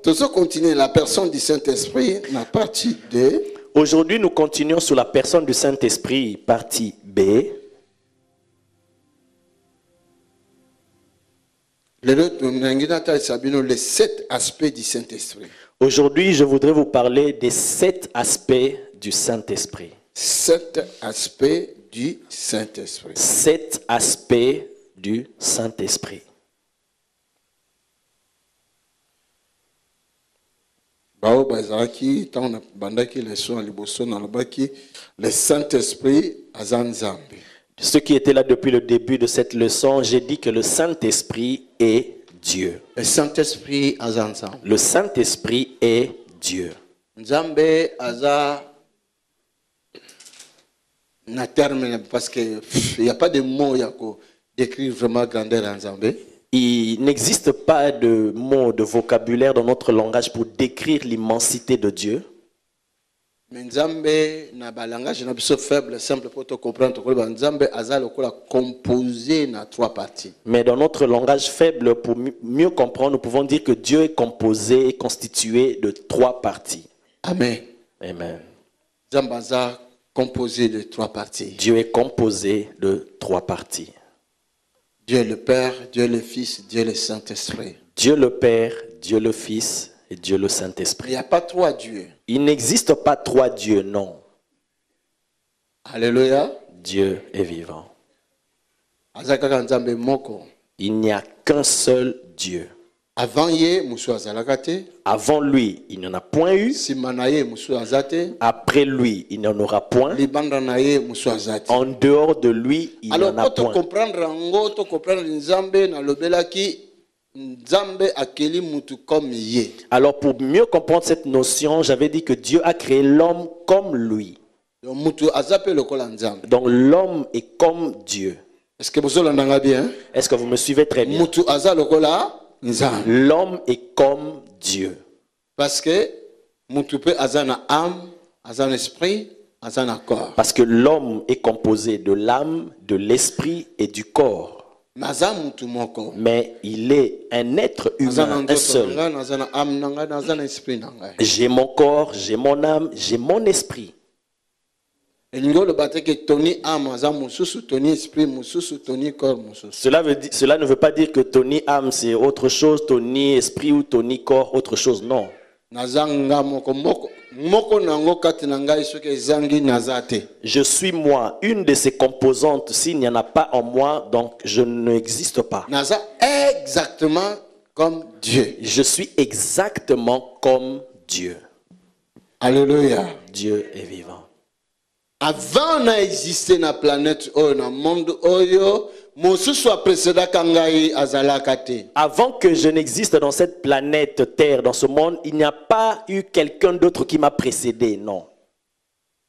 Toujours continuer la personne du Saint-Esprit, la partie 2. Aujourd'hui, nous continuons sur la personne du Saint-Esprit, partie B. Les 7 aspects du Saint-Esprit. Aujourd'hui, je voudrais vous parler des 7 aspects du Saint-Esprit. 7 aspects du Saint-Esprit. 7 aspects du Saint-Esprit. Le Saint-Esprit azanzambe. Ceux qui étaient là depuis le début de cette leçon, j'ai dit que le Saint-Esprit est Dieu. Le Saint-Esprit azanzambe. Le Saint-Esprit est Dieu. Nzambe aza na terme parce que il n'y a pas de mots pour décrire vraiment grandeur en Nzambe. Il n'existe pas de mots, de vocabulaire dans notre langage pour décrire l'immensité de Dieu. Mais Nzambe na balangage na biso faible simple pour te comprendre que Nzambe aza lokola composé na 3 parties. Mais dans notre langage faible, pour mieux comprendre, nous pouvons dire que Dieu est composé et constitué de 3 parties. Amen. Amen. Nzambe aza composé de 3 parties. Dieu est composé de 3 parties. Dieu le Père, Dieu le Fils, Dieu le Saint-Esprit. Dieu le Père, Dieu le Fils et Dieu le Saint-Esprit. Il n'y a pas 3 dieux. Il n'existe pas 3 dieux, non. Alléluia. Dieu est vivant. Azakaka Nzambe moko. Il n'y a qu'un seul Dieu. Avant ye musu azalakate. Avant lui, il n'y en a point eu. Simanaye musu azate. Après lui, il n'y en aura point. Libanda naye musu azate. En dehors de lui, il n'y en a Alors, point. pour comprendre ango, to comprendre Nzambe na lobelaki Nzambe akeli mutu comme ye. Alors, pour mieux comprendre cette notion, j'avais dit que Dieu a créé l'homme comme lui. Donc mutu azape lokola Nzambe. Donc, l'homme est comme Dieu. Est-ce que vous l'entendez bien? Est-ce que vous me suivez très bien? Mutu aza lokola Nzambe. L'homme est comme Dieu. Parce que mutu pe aza na âme, aza na esprit, aza na corps. Parce que l'homme est composé de l'âme, de l'esprit et du corps. Maza mutu moko. Mais il est un être humain, un seul. Aza na âme nanga, aza na esprit nanga. J'ai mon corps, j'ai mon âme, j'ai mon esprit. Cela ne veut pas dire que Tony âme c'est autre chose, Tony esprit ou Tony corps autre chose, non. Je suis moi, une de ces composantes. S'il n'y en a pas en moi, donc je n'existe pas. Exactement comme Dieu. Je suis exactement comme Dieu. Alléluia. Dieu est vivant. Avant d'exister na planète oyo na monde oyo mosusu précédent kangai azalakate. Avant que je n'existe dans cette planète Terre, dans ce monde, il n'y a pas eu quelqu'un d'autre qui m'a précédé, non.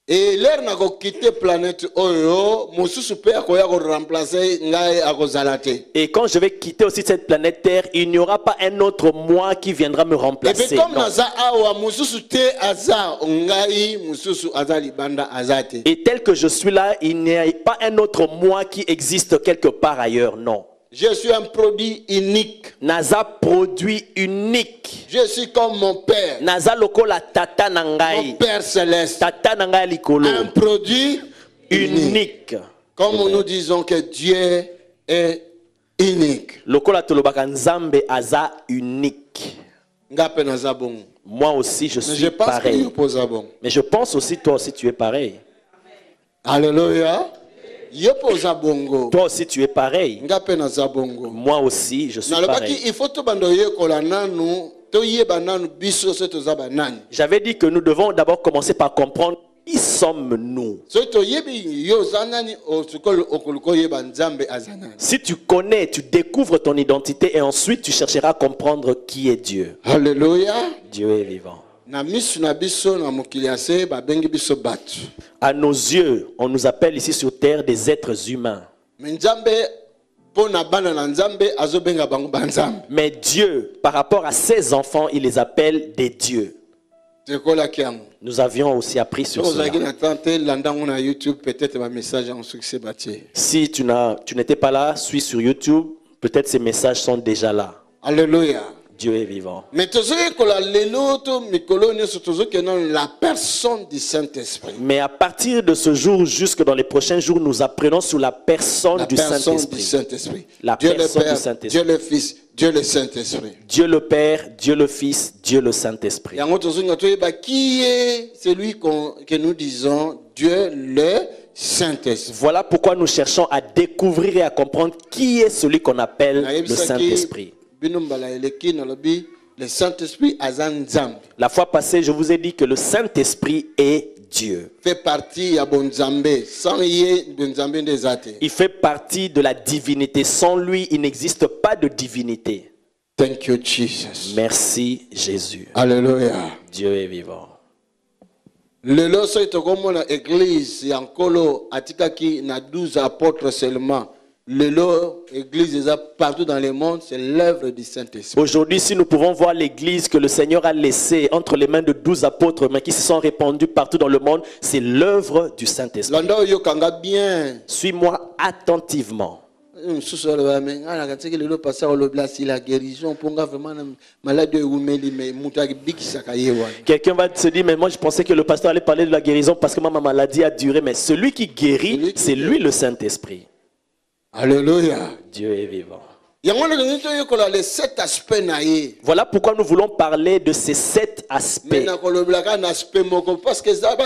Et l'air n'a quitté planète oyo mosusu pe akoya ko remplacer ngai akozalate. Et quand je vais quitter aussi cette planète Terre, il n'y aura pas un autre moi qui viendra me remplacer. Et puis comme naza awa mosusu te aza ngai mosusu azali banda azate. Et tel que je suis là, il n'y a pas un autre moi qui existe quelque part ailleurs, non. Je suis un produit unique. Naza produit unique. Je suis comme mon père. Naza lokola tata nangai. Mon père céleste. Tata nangai likolo. Un produit unique. Comme nous disons que Dieu est unique. Lokola tolobaka Nzambe aza unique. Ngape naza bon. Moi aussi je suis pareil. Mais je pense aussi toi aussi tu es pareil. Alléluia. Toi aussi tu es pareil. Moi aussi je suis pareil. J'avais dit que nous devons d'abord commencer par comprendre qui sommes-nous. Si tu connais, tu découvres ton identité et ensuite tu chercheras à comprendre qui est Dieu. Alléluia. Dieu est vivant. À nos yeux, on nous appelle ici sur terre des êtres humains. Mais Dieu, par rapport à ses enfants, il les appelle des dieux. Nous avions aussi appris sur cela. Si tu n'étais pas là, suis sur YouTube, peut-être ces messages sont déjà là. Alléluia. Dieu est vivant. Mais la personne du Saint-Esprit. Mais à partir de ce jour, jusque dans les prochains jours, nous apprenons sur la personne du Saint-Esprit. La Dieu le personne Père, du Saint-Esprit. Dieu le Fils, Dieu le Saint-Esprit. Dieu le Père, Dieu le Fils, Dieu le Saint-Esprit. Qui est celui que nous disons Dieu le Saint-Esprit? Voilà pourquoi nous cherchons à découvrir et à comprendre qui est celui qu'on appelle le Saint-Esprit. Le Saint-Esprit La fois passée, je vous ai dit que le Saint-Esprit est Dieu. Fait partie Il fait partie de la divinité. Sans lui, il n'existe pas de divinité. Thank you, Jesus. Merci Jésus. Alléluia. Dieu est vivant. Lelo so itokomona église ya nkolo atikaki na 12 apôtres seulement. Lelo église est partout dans le monde, c'est l'œuvre du Saint-Esprit. Aujourd'hui, si nous pouvons voir l'église que le Seigneur a laissée entre les mains de 12 apôtres, mais qui se sont répandus partout dans le monde, c'est l'œuvre du Saint-Esprit. Lando yokanga bien. Suis-moi attentivement. Quelqu'un va se dire, mais moi je pensais que le pasteur allait parler de la guérison parce que ma maladie a duré. Mais celui qui guérit, c'est lui le Saint-Esprit. Alléluia. Dieu est vivant. Voilà pourquoi nous voulons parler de ces 7 aspects. Parce que ça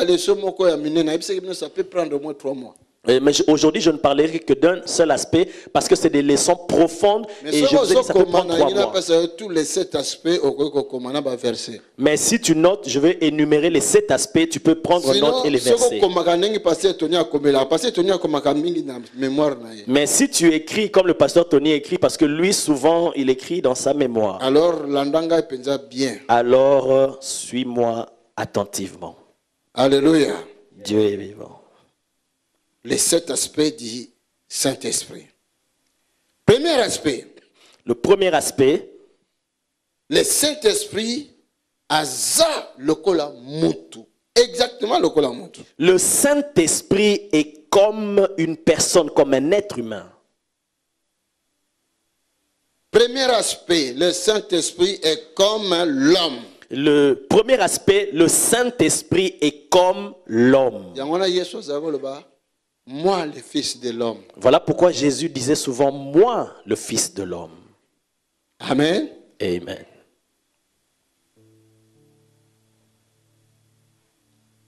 peut prendre au moins 3 mois. Mais aujourd'hui, je ne parlerai que d'un seul aspect parce que c'est des leçons profondes et je vous ai dit ça peut prendre 3 mois. Tous les 7 aspects, mais si tu notes, je vais énumérer les 7 aspects, tu peux prendre note et les versets. Mais si tu écris comme le pasteur Tony écrit, parce que lui souvent il écrit dans sa mémoire, alors suis-moi attentivement. Alléluia. Dieu est vivant. Les 7 aspects du Saint-Esprit. Premier aspect. Le premier aspect. Le Saint-Esprit aza lokola mutu. Exactement lokola mutu. Le Saint-Esprit est comme une personne, comme un être humain. Premier aspect, le Saint-Esprit est comme l'homme. Le premier aspect, le Saint-Esprit est comme l'homme. Moi, le Fils de l'homme. Voilà pourquoi Jésus disait souvent, moi, le Fils de l'homme. Amen. Amen.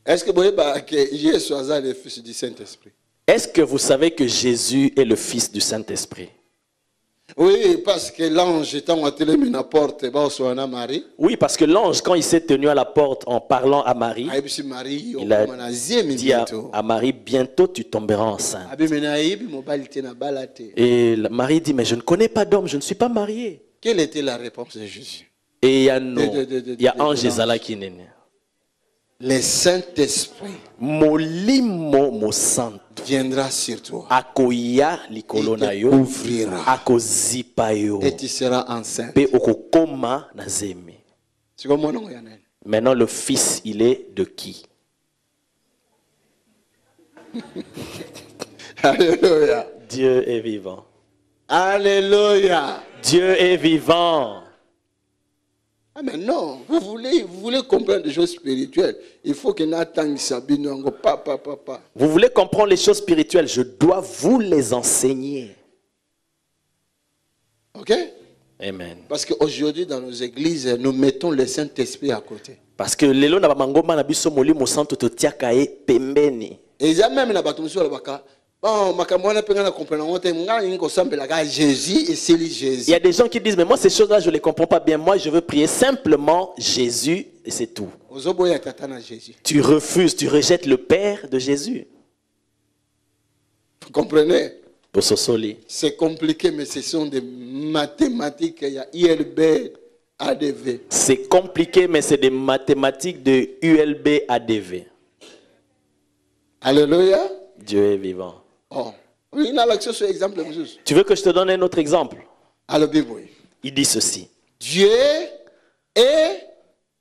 Est-ce que vous savez que Jésus est le Fils du Saint-Esprit? Est-ce que vous savez que Jésus est le Fils du Saint-Esprit? Oui, parce que l'ange étant à la porte, Marie. Oui, parce que l'ange, quand il s'est tenu à la porte en parlant à Marie, il a dit à Marie, bientôt tu tomberas enceinte. Et Marie dit, mais je ne connais pas d'homme, je ne suis pas mariée. Quelle était la réponse de Jésus? Et il y a ange Ezala qui n'est. Le Saint-Esprit Molimo mo santo viendra sur toi. Akoya likolona yo ouvrira. Akozipa yo. Et tu seras enceinte. Pe okokoma na zemi. Maintenant le fils, il est de qui? Alléluia. Dieu est vivant. Alléluia. Dieu est vivant. Ah mais non, vous voulez comprendre des choses spirituelles. Il faut que Nathan Sabino papa. Vous voulez comprendre les choses spirituelles, je dois vous les enseigner. Ok? Amen. Parce qu'aujourd'hui dans nos églises, nous mettons le Saint-Esprit à côté. Parce que lelo na bamangoma na biso molimo santo totiaka e pembeni. Et il y a même na batumso la baka. Bon, il y a des gens qui disent, mais moi ces choses-là je ne les comprends pas bien. Moi je veux prier simplement Jésus et c'est tout. Tu refuses, tu rejettes le Père de Jésus. Vous comprenez? C'est compliqué, mais ce sont des mathématiques. Il y a ILB, ADV. C'est compliqué, mais c'est des mathématiques de ULB, ADV. Alléluia. Dieu est vivant. Oh. Il a l'accès sur l'exemple. Tu veux que je te donne un autre exemple? Oui. Il dit ceci. Dieu est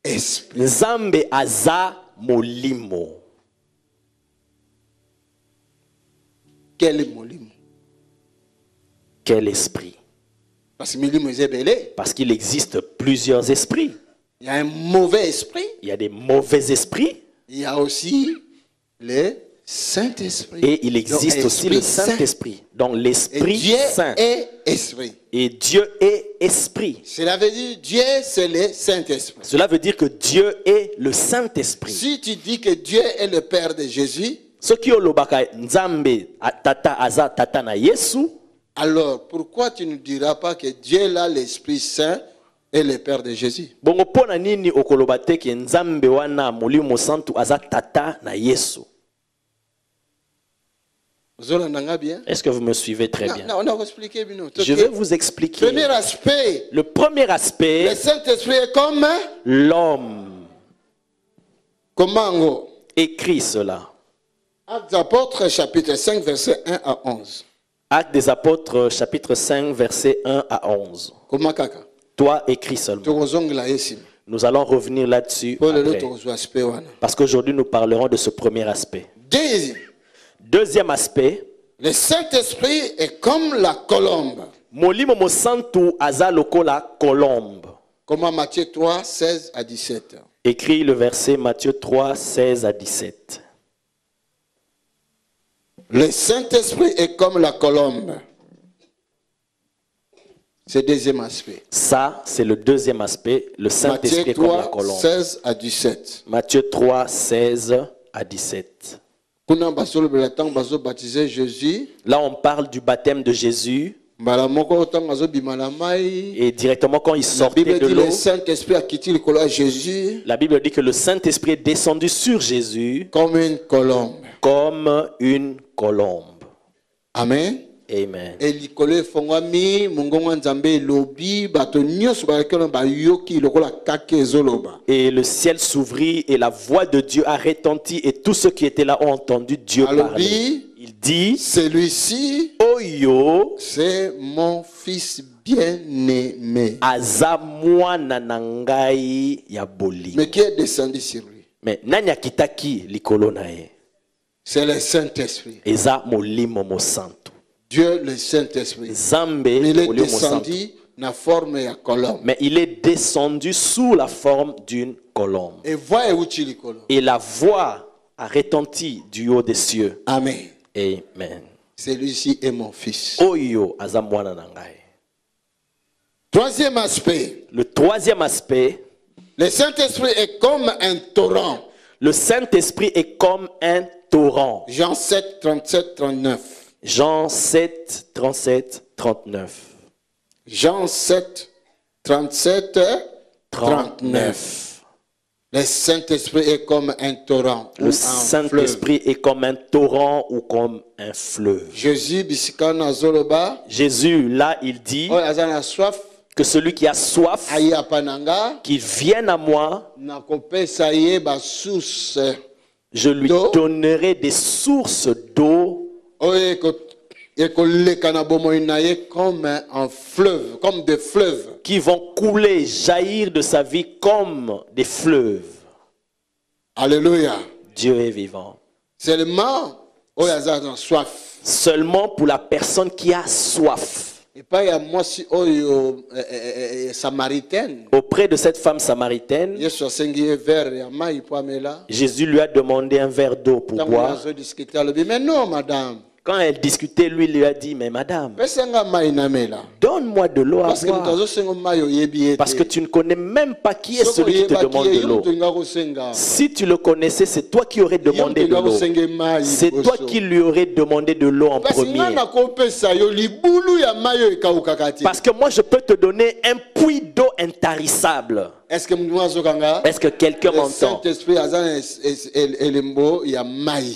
esprit. Nzambe aza molimo. Quel molimo? Quel esprit? Parce qu'il existe plusieurs esprits. Il y a un mauvais esprit. Il y a des mauvais esprits. Il y a aussi le Saint-Esprit. Et il existe aussi le Saint-Esprit. Donc l'Esprit Saint. Est esprit. Et Dieu est esprit. Cela veut dire Dieu c'est le Saint-Esprit. Cela veut dire que Dieu est le Saint-Esprit. Si tu dis que Dieu est le Père de Jésus, alors pourquoi tu ne diras pas que Dieu là l'Esprit Saint est le Père de Jésus? Est-ce que vous me suivez très bien? On a expliqué. Je vais vous expliquer. Premier aspect. Le premier aspect. Le Saint-Esprit est comme l'homme. Comment écrit cela? Actes des apôtres, chapitre 5, verset 1 à 11. Actes des apôtres, chapitre 5, verset 1 à 11. Comment kaka? Toi, écris seulement. Nous allons revenir là-dessus après. Parce qu'aujourd'hui, nous parlerons de ce premier aspect. Deuxième aspect. Le Saint-Esprit est comme la colombe. Molimo santu azaloko la colombe. Comme Matthieu 3, 16 à 17. Écrit le verset Matthieu 3, 16 à 17. Le Saint-Esprit est comme la colombe. C'est le deuxième aspect. Ça, c'est le deuxième aspect. Le Saint-Esprit est comme la colombe. Matthieu 3, 16 à 17. Matthieu 3, 16 à 17. Là, on parle du baptême de Jésus. Et directement quand il sortait de l'eau, la Bible dit que le Saint-Esprit est descendu sur Jésus comme une colombe. Comme une colombe. Amen. Amen. Et le ciel s'ouvrit et la voix de Dieu a retenti et tous ceux qui étaient là ont entendu Dieu parler. Il dit, celui-ci, Oyo, c'est mon fils bien-aimé. Mais qui est descendu sur lui? Mais nanya kitaki likolo nae. C'est le Saint-Esprit. Dieu le Saint-Esprit. Il est descendu dans la forme de colombe. Mais il est descendu sous la forme d'une colombe. Et la voix a retenti du haut des cieux. Amen. Amen. Celui-ci est mon fils. Oyo azamwana nangai. Troisième aspect. Le troisième aspect. Le Saint-Esprit est comme un torrent. Le Saint-Esprit est comme un torrent. Jean 7, 37, 39. Jean 7, 37, 39. Jean 7, 37, 39. Le Saint-Esprit est comme un torrent. Le Saint-Esprit est comme un torrent ou comme un fleuve. Jésus, là, il dit que celui qui a soif, qu'il vienne à moi, je lui donnerai des sources d'eau comme un fleuve, comme des fleuves qui vont couler, jaillir de sa vie comme des fleuves. Alléluia. Dieu est vivant. Seulement pour la personne qui a soif. Auprès de cette femme samaritaine, Jésus lui a demandé un verre d'eau pour boire. Mais non, madame. Quand elle discutait, lui lui a dit, mais madame, donne-moi de l'eau à boire. Parce que tu ne connais même pas qui est celui qui te demande de l'eau. Si tu le connaissais, c'est toi qui aurais demandé de l'eau. C'est toi qui lui aurais demandé de l'eau en premier. Parce que moi, je peux te donner un puits d'eau intarissable. Est-ce que quelqu'un m'entend?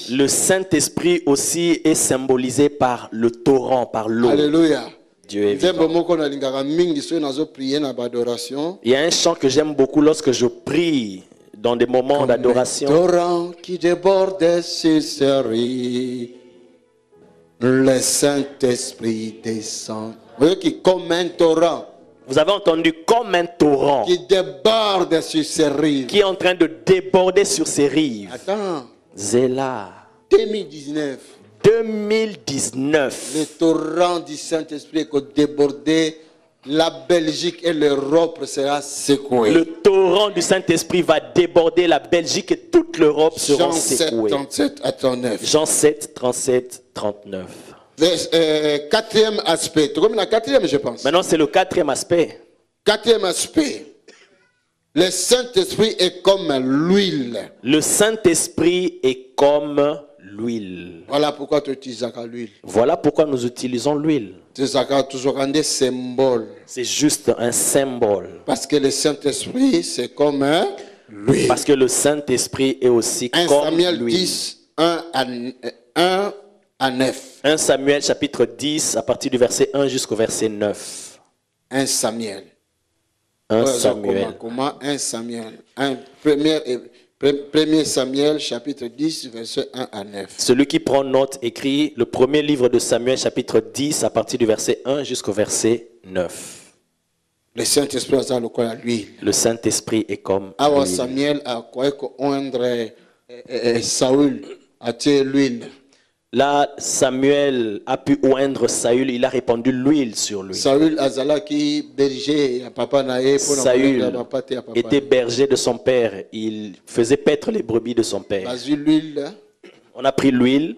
Le Saint-Esprit aussi est symbolisé par le torrent, par l'eau. Alléluia. Dieu est vivant. Il y a un chant que j'aime beaucoup lorsque je prie dans des moments d'adoration. Torrent qui déborde sur ses rives, le Saint-Esprit descend. Vous voyez qui comme un torrent. Vous avez entendu comme un torrent qui déborde sur ses rives. Qui est en train de déborder sur ses rives. Attends. Zéla. 2019. Le torrent du Saint-Esprit est débordé la Belgique et l'Europe sera secouée. Le torrent du Saint-Esprit va déborder la Belgique et toute l'Europe seront secouées. Jean 7, 37 à 39. Jean 7, 37, 39. Quatrième aspect. Comme la quatrième, je pense. Maintenant, c'est le quatrième aspect. Quatrième aspect. Le Saint-Esprit est comme l'huile. Le Saint-Esprit est comme l'huile. Voilà pourquoi tu utilises l'huile. Voilà pourquoi nous utilisons l'huile. C'est juste un symbole. Parce que le Saint-Esprit, c'est comme l'huile. Parce que le Saint-Esprit est aussi comme Samuel l'huile. 10, 1 à 9. 1 Samuel chapitre 10, à partir du verset 1 jusqu'au verset 9. 1 Samuel. 1 Samuel. Comment 1 Samuel. 1 Samuel chapitre 10, verset 1 à 9. Celui qui prend note écrit le premier livre de Samuel chapitre 10 à partir du verset 1 jusqu'au verset 9. Le Saint-Esprit est comme l'huile. Le Saint-Esprit est comme l'huile. Samuel a quoi oindre Saül a tiré l'huile. Là, Samuel a pu oindre Saül, il a répandu l'huile sur lui. Saül était berger de son père. Il faisait paître les brebis de son père. On a pris l'huile.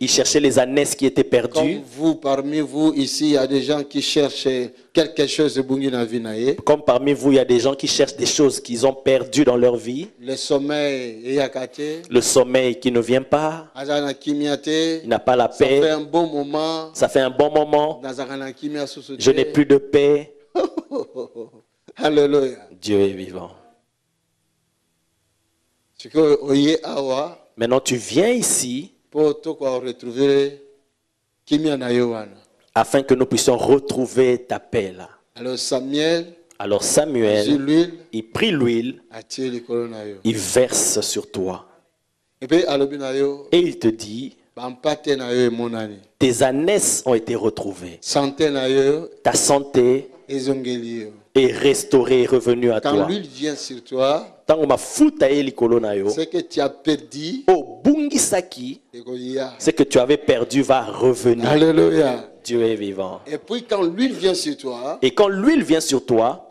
Il cherchait les ânesses qui étaient perdues. Comme vous, parmi vous, ici, il y a des gens qui cherchent quelque chose de bungi na vie. Comme parmi vous, il y a des gens qui cherchent des choses qu'ils ont perdues dans leur vie. Le sommeil, le sommeil qui ne vient pas. Il n'a pas la paix. Ça fait un bon moment. Ça fait un bon moment. Je n'ai plus de paix. Alléluia. Dieu est vivant. Maintenant, tu viens ici afin que nous puissions retrouver ta paix là. Alors Samuel, il prit l'huile, il verse sur toi. Et il te dit, tes ânesses ont été retrouvées. Ta santé est restaurée, revenue à toi. Quand l'huile vient sur toi, ce que tu as perdu, ce que tu avais perdu va revenir. Alléluia. Dieu est vivant. Et puis quand l'huile vient sur toi,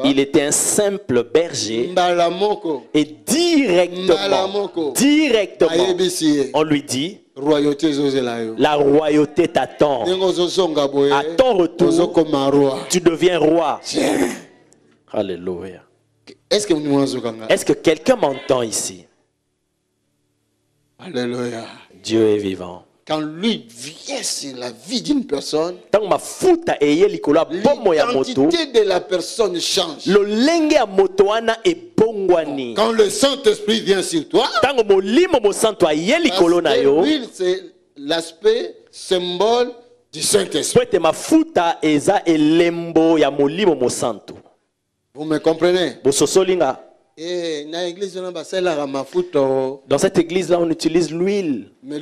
il était un simple berger et directement on lui dit, la royauté t'attend. À ton retour, tu deviens roi. Alléluia. Est-ce que quelqu'un m'entend ici? Alléluia. Dieu est vivant. Quand lui vient sur la vie d'une personne, l'identité de la personne change. Quand le Saint-Esprit vient sur toi, l'huile, c'est l'aspect symbole du Saint-Esprit. Vous me comprenez? Dans cette église-là, on utilise l'huile. Mais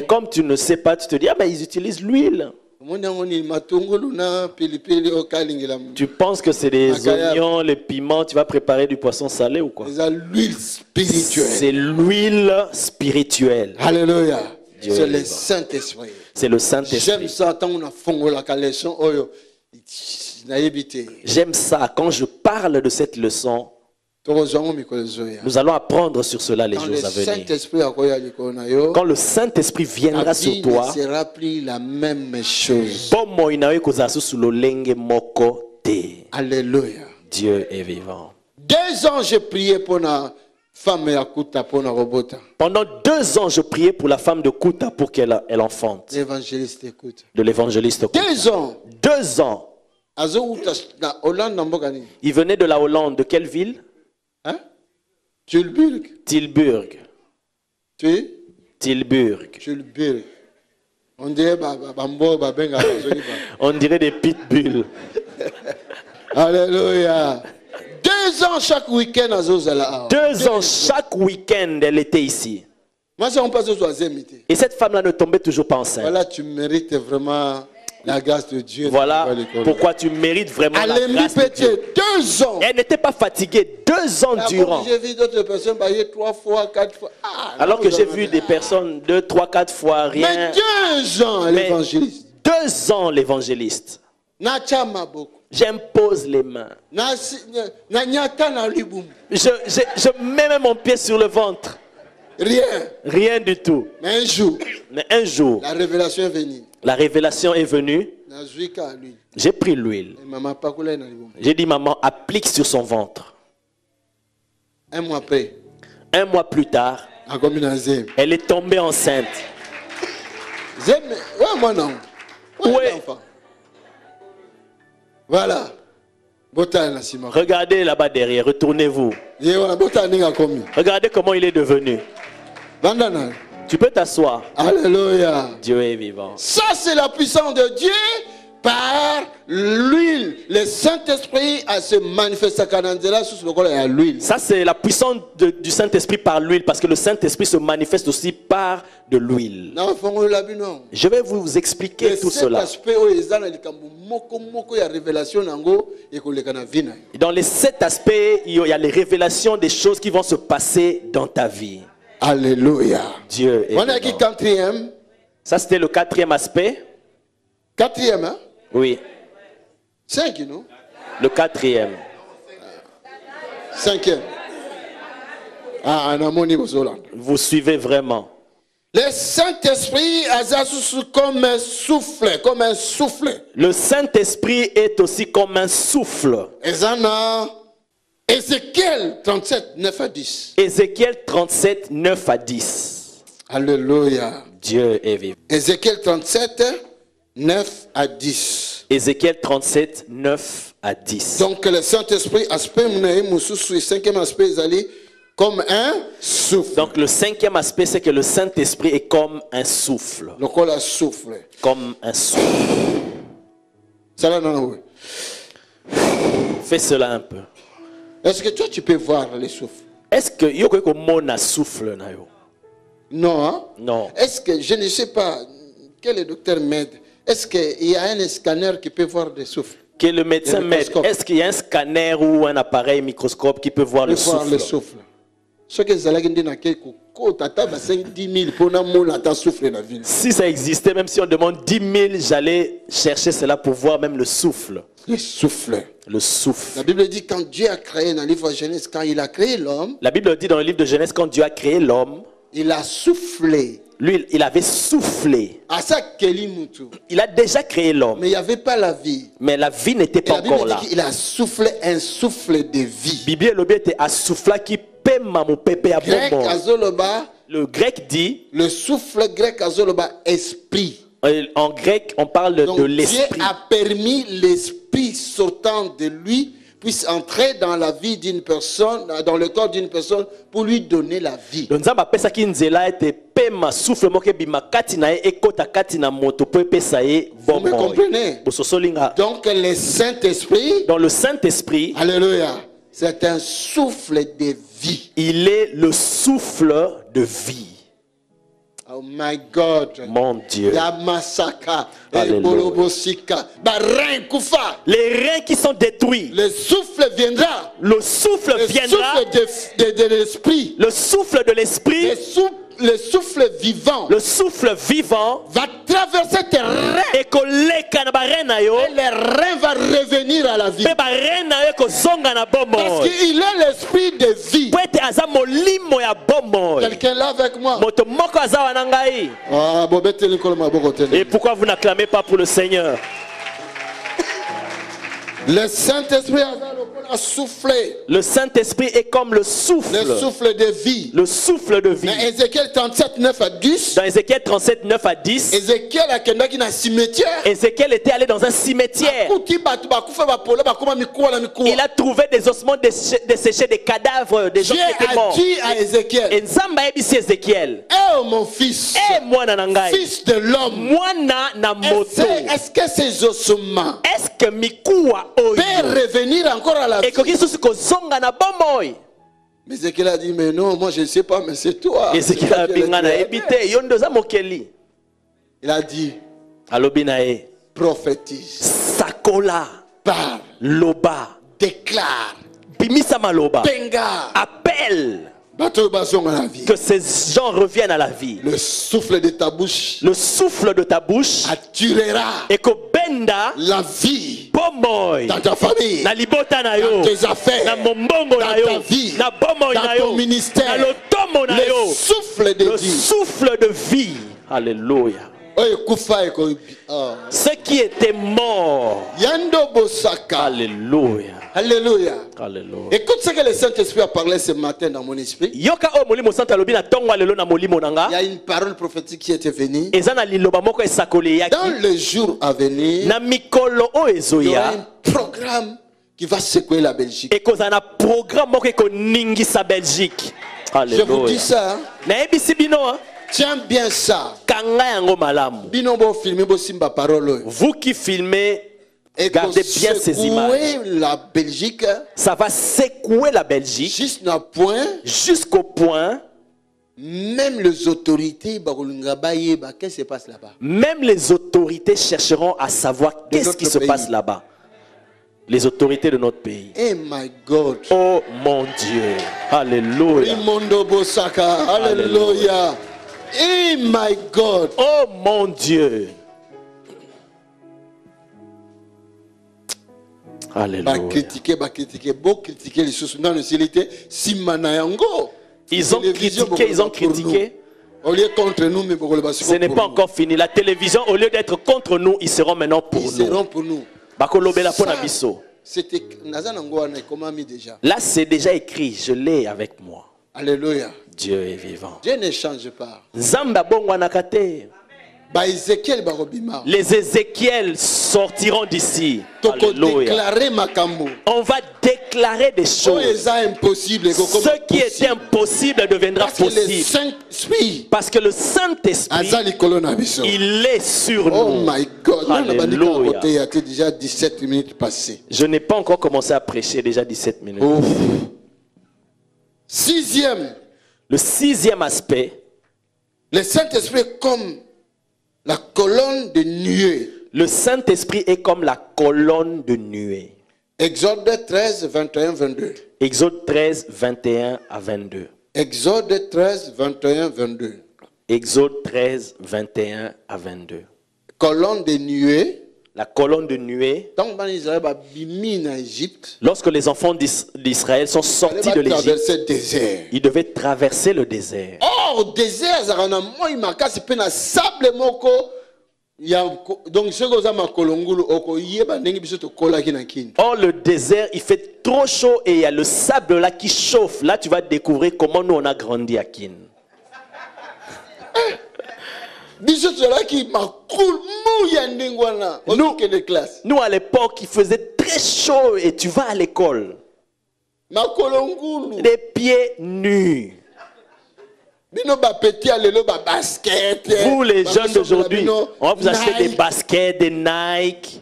comme tu ne sais pas, tu te dis, ah ben ils utilisent l'huile. Tu penses que c'est des oignons, les piments, tu vas préparer du poisson salé ou quoi? C'est l'huile spirituelle. Alléluia. C'est le Saint-Esprit. C'est le Saint-Esprit. J'aime ça quand on a fondé la leçon. J'aime ça quand je parle de cette leçon. Nous allons apprendre sur cela les jours à venir. Quand le Saint-Esprit viendra sur toi, ne sera plus la même chose. Alléluia. Dieu est vivant. 2 ans, j'ai prié pour la femme de Kuta pour la robota. Pendant 2 ans, je priais pour la femme de Kuta pour qu'elle enfante. L'évangéliste écoute. De l'évangéliste Kuta. 2 ans. 2 ans. Il venait de la Hollande. De quelle ville? Hein? Tilburg. Tilburg. Tilburg. On dirait des pitbulls. Alléluia. 2 ans chaque week-end. 2 ans chaque week-end, elle était ici. Et cette femme-là ne tombait toujours pas enceinte. Voilà, tu mérites vraiment La grâce de Dieu. Voilà pourquoi tu mérites vraiment la grâce de Dieu. 2 ans. Elle n'était pas fatiguée 2 ans durant. J'ai vu d'autres personnes bailler 3 fois, 4 fois. Alors que j'ai vu des personnes 2, 3, 4 fois, rien. Mais 2 ans l'évangéliste. 2 ans l'évangéliste. J'impose les mains. Je mets même mon pied sur le ventre. Rien du tout. Mais un jour, la révélation est venue. La révélation est venue. J'ai pris l'huile. J'ai dit, maman, applique sur son ventre. 1 mois après. 1 mois plus tard, elle est tombée enceinte. Voilà. Regardez là-bas derrière, retournez-vous. Regardez comment il est devenu. Tu peux t'asseoir. Alléluia. Dieu est vivant. Ça, c'est la puissance de Dieu par l'huile. Le Saint-Esprit a se manifesté à l'huile. Ça, c'est la puissance du Saint-Esprit par l'huile, parce que le Saint-Esprit se manifeste aussi par de l'huile. Je vais vous expliquer tout cela. Dans les 7 aspects, il y a les révélations des choses qui vont se passer dans ta vie. Alléluia. Dieu est vivant. Ça, c'était le 4e aspect. 4e, hein? Oui. 5, non? Le 4e. 5e. Vous suivez vraiment. Le Saint-Esprit comme un souffle, comme un souffle. Le Saint-Esprit est aussi comme un souffle. Ézéchiel 37, 9 à 10. Ézéchiel 37, 9 à 10. Alléluia. Dieu est vivant. Ézéchiel 37, 9 à 10. Ézéchiel 37, 9 à 10. Donc le Saint-Esprit, aspect, 5e aspect, comme un souffle. Donc le 5e aspect, c'est que le Saint-Esprit est comme un souffle. Comme un souffle. Fais cela un peu. Est-ce que toi tu peux voir les souffles? Est-ce que y a un souffle? Non, hein? Non. Est-ce que je ne sais pas quel docteur m'aide? Est-ce qu'il y a un scanner qui peut voir des souffles? Que le médecin m'aide. Est-ce qu'il y a un scanner ou un appareil microscope qui peut voir le souffle? Si ça existait, même si on demande 10 000, j'allais chercher cela pour voir même le souffle. Le souffle. Le souffle. La Bible dit quand Dieu a créé dans le livre de Genèse, quand il a créé l'homme. La Bible dit dans le livre de Genèse, quand Dieu a créé l'homme, il a soufflé. Lui, il avait soufflé. Il a déjà créé l'homme. Mais il n'y avait pas la vie. Mais la vie n'était pas encore là. Il a soufflé un souffle de vie. Bible était à souffler qui paie mon pépé à bon. Le grec dit. Le souffle grec azoloba esprit. En grec, on parle de l'esprit. Dieu a permis l'esprit sortant de lui puisse entrer dans la vie d'une personne, dans le corps d'une personne, pour lui donner la vie. Vous me comprenez? Donc le Saint-Esprit, dans le Saint-Esprit, alléluia, c'est un souffle de vie. Il est le souffle de vie. Oh my God. Mon Dieu. Les reins qui sont détruits. Le souffle viendra. Le souffle viendra. De l'esprit. Le souffle de l'esprit. Le souffle vivant. Le souffle vivant va traverser tes reins. Et les reins vont revenir à la vie. Parce qu'il est l'esprit de vie. Quelqu'un là avec moi. Et pourquoi vous n'acclamez pas pour le Seigneur? Le Saint-Esprit a soufflé. Le Saint-Esprit est comme le souffle. Le souffle de vie. Le souffle de vie. Dans Ézéchiel 37, 9 à 10. Dans Ézéchiel 37, 9 à 10. Ézéchiel était allé dans un cimetière. Il a trouvé des ossements desséchés, des cadavres, des gens qui étaient morts. Dieu a dit à Ézéchiel. Et Nzamba a dit à Ézéchiel. Oh mon fils. Fils de l'homme. Est-ce que ces ossements. Est-ce que Mikoua peut revenir encore à la vie? Mais Ézéchiel a dit, mais non, moi je ne sais pas, mais c'est toi. Il a dit, prophétise, sakola, parle, loba, déclare, bimisa maloba, benga, appelle que ces gens reviennent à la vie. Le souffle de ta bouche, le souffle de ta bouche attirera et que benda la vie dans ta famille, na libota na yo, dans tes affaires, na mombongo na yo, ta vie, na bomo dans na yo, ton ministère, na lotomo na yo, le souffle de le Dieu, souffle de vie. Alléluia. Ce qui était mort. Alléluia. Alléluia. Alléluia. Écoute ce que le Saint-Esprit a parlé ce matin dans mon esprit. Il y a une parole prophétique qui était venue. Dans les jours à venir, il y aura un programme qui va secouer la Belgique. Je vous dis ça. Tiens bien ça. Vous qui filmez, regardez bien ces images. La Belgique, ça va secouer la Belgique jusqu'au point. Même les autorités, qu'est-ce qui se passe là-bas? Même les autorités chercheront à savoir qu'est-ce qui se passe là-bas. Les autorités de notre pays. Oh my God. Oh mon Dieu. Alléluia. Alléluia. Oh my God. Oh mon Dieu. Alléluia. Ils ont critiqué. Ce n'est pas encore fini. La télévision, au lieu d'être contre nous, ils seront maintenant pour nous. Ils seront pour nous. Là, c'est déjà écrit. Je l'ai avec moi. Alléluia. Dieu est vivant. Dieu ne change pas. Les Ézéchiel sortiront d'ici. On va déclarer des choses. Ce qui était impossible deviendra possible. Parce que le Saint-Esprit, il est sur nous. Oh my God. Alléluia. Il y a déjà 17 minutes passées. Je n'ai pas encore commencé à prêcher, déjà 17 minutes. Ouf. Sixième. Le sixième aspect. Le Saint-Esprit est comme la colonne de nuée. Le Saint-Esprit est comme la colonne de nuée. Exode 13, 21, 22. Exode 13, 21 à 22. Exode 13, 21, 22. Exode 13, 21 à 22. Colonne de nuée. La colonne de nuée. Lorsque les enfants d'Israël sont sortis de l'Égypte, ils devaient traverser le désert. Or, au désert, Or, le désert, il fait trop chaud et il y a le sable là qui chauffe. Là, tu vas découvrir comment nous, on a grandi à Kin. Nous, à l'époque, il faisait très chaud et tu vas à l'école. Les pieds nus. Vous, les jeunes d'aujourd'hui, on va vous acheter des baskets, des Nike.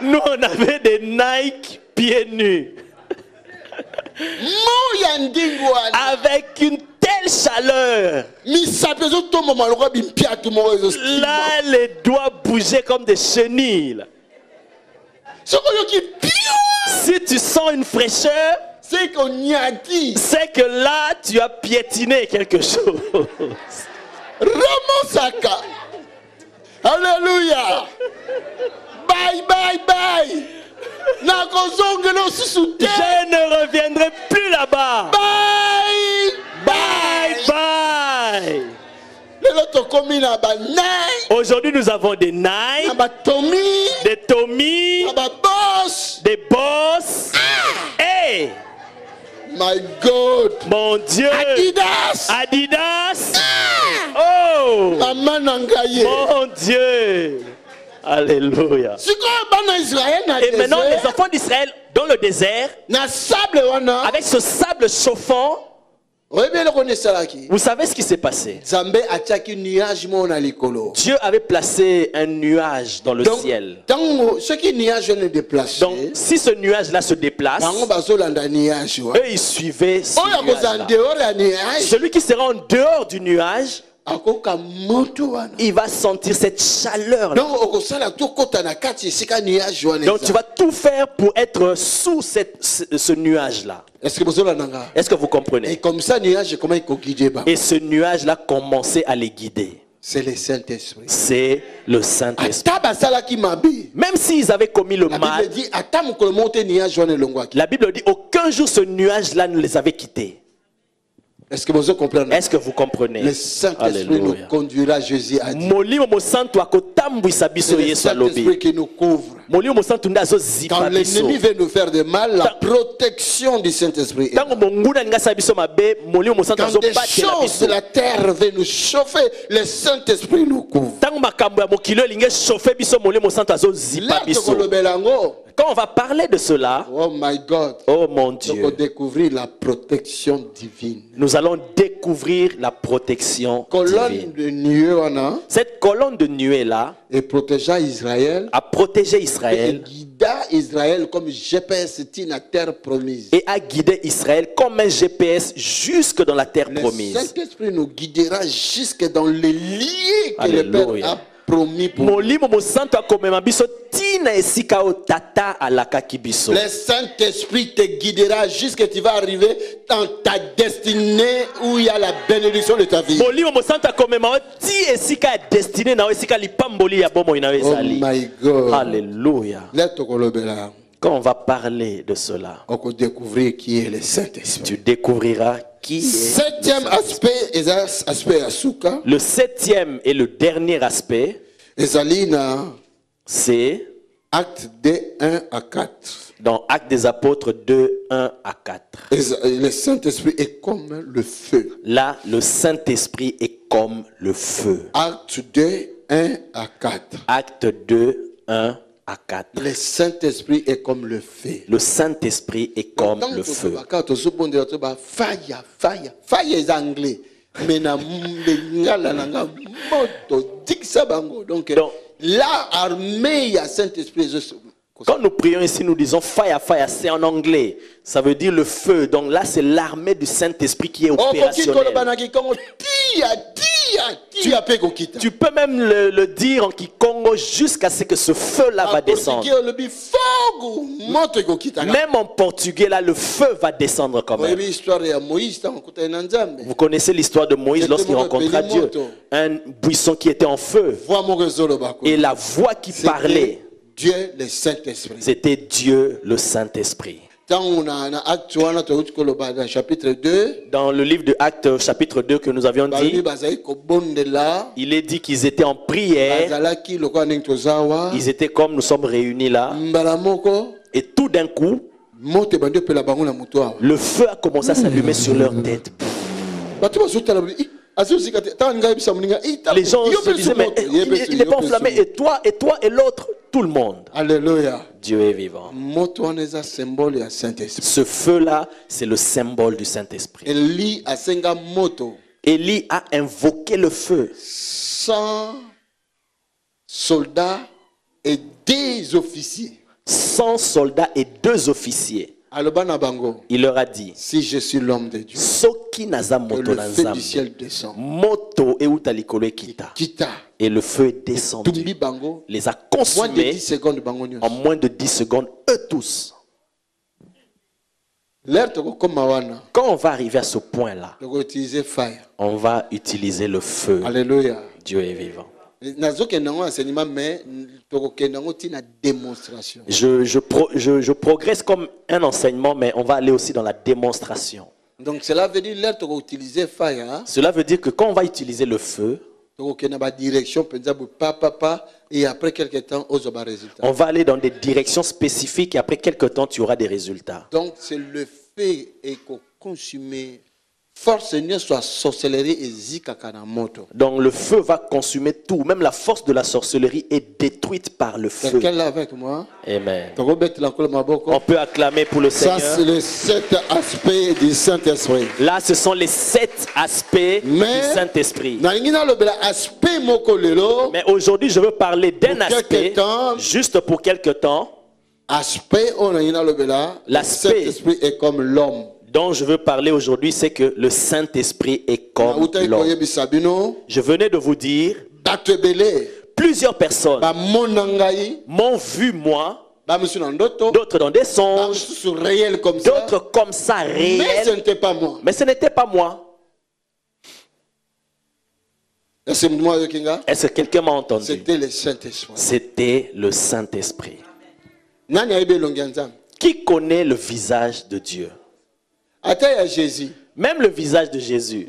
Nous, on avait des Nike pieds nus. Avec une telle chaleur. Là, les doigts bougeaient comme des chenilles. Si tu sens une fraîcheur, c'est que là, tu as piétiné quelque chose. Alléluia. Bye, bye, bye. Je ne reviendrai plus là-bas. Bye, bye, bye. Aujourd'hui, nous avons des Nike, des Tommy, des Boss. Hey! My God. Mon Dieu. Adidas. Oh. Mon Dieu. Alléluia. Et maintenant, les enfants d'Israël dans le désert, avec ce sable chauffant, vous savez ce qui s'est passé? Dieu avait placé un nuage dans le ciel. Donc, si ce nuage-là se déplace, eux, ils suivaient ce nuage-là. Celui qui sera en dehors du nuage il va sentir cette chaleur. Donc tu vas tout faire pour être sous ce nuage-là. Est-ce que vous comprenez? Et comme ça, nuage, comment il guider? Et ce nuage-là commençait à les guider. C'est le Saint-Esprit. C'est le Saint-Esprit. Même s'ils avaient commis le mal, la Bible dit aucun jour ce nuage-là ne les avait quittés. Est-ce que vous comprenez? Est-ce que vous comprenez? Le Saint-Esprit nous conduira, Jésus a dit. C'est le Saint-Esprit qui nous couvre. Quand l'ennemi veut nous faire de mal, la protection du Saint-Esprit est là. Quand des choses de la terre veulent nous chauffer, le Saint-Esprit nous couvre. Quand on va parler de cela, oh my God, oh mon Dieu, nous allons découvrir la protection divine. Nous allons découvrir la protection divine. De nuée, cette colonne de nuée là a protégé Israël et guida Israël comme GPS dans la terre promise. Et a guidé Israël comme un GPS jusque dans la terre promise. Le Saint-Esprit nous guidera jusque dans les liens que le Père a promis pour nous. Le Saint-Esprit te guidera jusqu'à tu vas arriver dans ta destinée où il y a la bénédiction de ta vie. Oh my God. Alléluia. Quand on va parler de cela, on peut découvrir qui est le Saint-Esprit. Tu découvriras qui est. Septième aspect, le septième et le dernier aspect, c'est Acte 2, 1 à 4. Dans Actes des Apôtres 2, 1 à 4. Le Saint-Esprit est comme le feu. Là, le Saint-Esprit est comme le feu. Acte 2, 1 à 4. Acte 2, 1 à 4. Le Saint-Esprit est comme le feu. Le Saint-Esprit est comme le feu. Fire est anglais. Mais donc là, armée, il y a Saint-Esprit. Quand nous prions ici, nous disons fire, fire, c'est en anglais. Ça veut dire le feu. Donc là, c'est l'armée du Saint-Esprit qui est opérationnelle. Tu peux même le dire en Kikongo jusqu'à ce que ce feu-là va descendre. Même en portugais, là, le feu va descendre quand même. Vous connaissez l'histoire de Moïse lorsqu'il rencontra Dieu. Un buisson qui était en feu. Et la voix qui parlait, Dieu le Saint-Esprit. C'était Dieu le Saint-Esprit. Dans le livre de Actes chapitre 2 que nous avions dit, il est dit qu'ils étaient en prière. Ils étaient comme nous sommes réunis là. Et tout d'un coup, le feu a commencé à s'allumer sur leur tête. Les gens se disaient, mais il n'est pas enflammé. Et toi et l'autre, tout le monde. Alléluia. Dieu est vivant. Ce feu-là, c'est le symbole du Saint-Esprit. Élie a invoqué le feu. 100 soldats et 2 officiers. 100 soldats et 2 officiers. Il leur a dit, si je suis l'homme de Dieu, que le feu du ciel descend. Et le feu est descendu. Les a consumés en moins de 10 secondes, eux tous. Quand on va arriver à ce point-là, on va utiliser le feu. Alléluia. Dieu est vivant. Je progresse comme un enseignement, mais on va aller aussi dans la démonstration. Donc cela veut dire Cela veut dire que quand on va utiliser le feu, et après quelques temps, on va aller dans des directions spécifiques et après quelques temps, tu auras des résultats. Donc c'est le feu et consommer. Force soit sorcellerie et zikakanamoto. Donc le feu va consumer tout. Même la force de la sorcellerie est détruite par le feu. Quelqu'un là avec moi? Amen. On peut acclamer pour le Seigneur. Ça c'est les 7 aspects du Saint-Esprit. Là ce sont les 7 aspects du Saint-Esprit. Mais aujourd'hui je veux parler d'un aspect juste pour quelque temps. L'aspect est comme l'homme. dont je veux parler aujourd'hui, c'est que le Saint-Esprit est comme l'homme. Je venais de vous dire, plusieurs personnes m'ont vu moi, d'autres dans des songes, d'autres comme ça réels, mais ce n'était pas moi. Mais ce n'était pas moi. Est-ce que quelqu'un m'a entendu? C'était le Saint-Esprit. C'était le Saint-Esprit. Qui connaît le visage de Dieu? Même le visage de Jésus.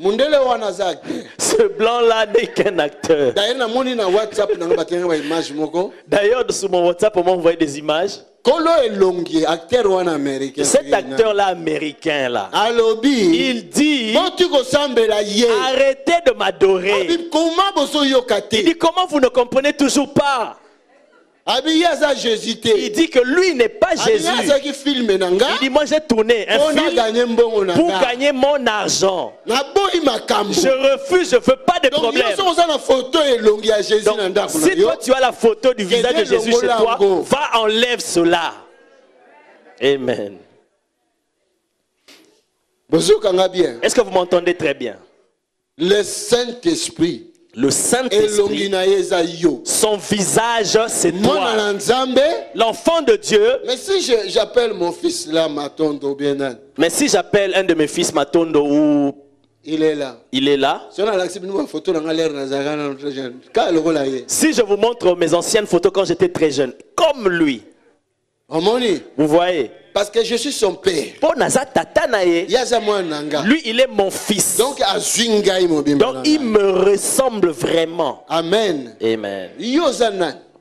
Ce blanc-là n'est qu'un acteur. D'ailleurs, sur mon WhatsApp, on m'a envoyé des images. Cet acteur-là américain là, il dit, arrêtez de m'adorer. Il dit, comment vous ne comprenez toujours pas? Il dit que lui n'est pas Jésus. Il dit, moi j'ai tourné un film pour gagner mon argent. Je refuse, je ne veux pas de problème. Donc, si toi tu as la photo du visage de Jésus chez toi, va enlève cela. Amen. Est-ce que vous m'entendez très bien? Le Saint-Esprit. Le Saint-Esprit, son visage, c'est toi. L'enfant de Dieu. Mais si j'appelle mon fils là, Matondo, bien. Mais si j'appelle un de mes fils Matondo, ou il est là. Il est là. Si je vous montre mes anciennes photos quand j'étais très jeune, comme lui. Vous voyez? Parce que je suis son père. Lui, il est mon fils. Donc, il me ressemble vraiment. Amen. Amen.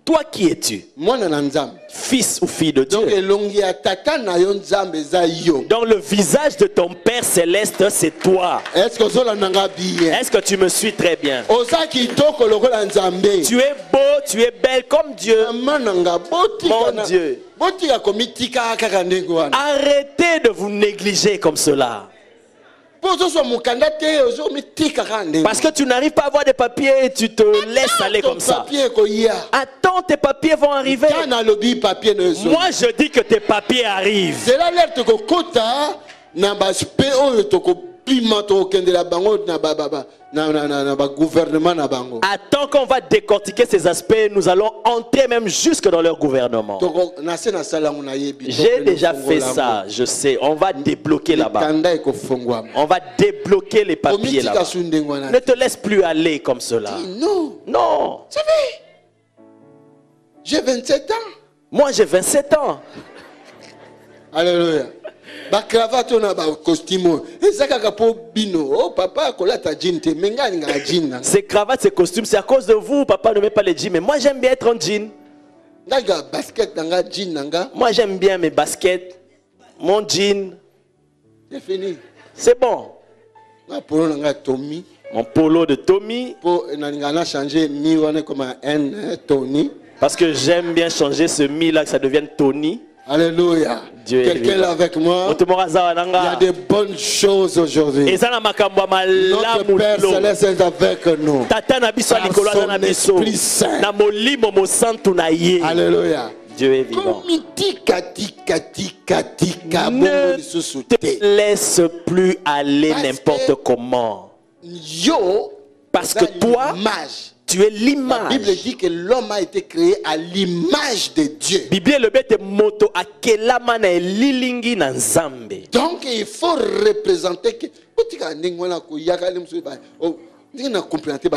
Toi, qui es-tu? Fils ou fille de Dieu. Donc le visage de ton Père Céleste, c'est toi. Est-ce que tu me suis très bien? Tu es beau, tu es belle comme Dieu. Mon Dieu. Arrêtez de vous négliger comme cela. Parce que tu n'arrives pas à avoir des papiers et tu te laisses aller comme ça. Attends, tes papiers vont arriver. Moi, je dis que tes papiers arrivent. Attends qu'on va décortiquer ces aspects, nous allons entrer même jusque dans leur gouvernement. J'ai déjà fait ça, je sais. On va débloquer là-bas. On va débloquer les papiers là-bas. Ne te laisse plus aller comme cela. Non. Non. J'ai 27 ans. Moi, j'ai 27 ans. Alléluia. Ces cravates, ces costumes, c'est à cause de vous. Papa ne met pas les jeans. Mais moi, j'aime bien être en jean. Moi, j'aime bien mes baskets. Mon jean. C'est fini. C'est bon. Mon polo de Tommy. Parce que j'aime bien changer ce mi là, que ça devienne Tony. Alléluia. Quelqu'un là avec moi. Il y a de bonnes choses aujourd'hui. Notre Père Céleste est avec nous. Son Esprit Saint. Alléluia. Dieu est vivant. Ne te laisse plus aller n'importe comment. Parce que toi, tu es l'image. La Bible dit que l'homme a été créé à l'image de Dieu. Donc il faut représenter que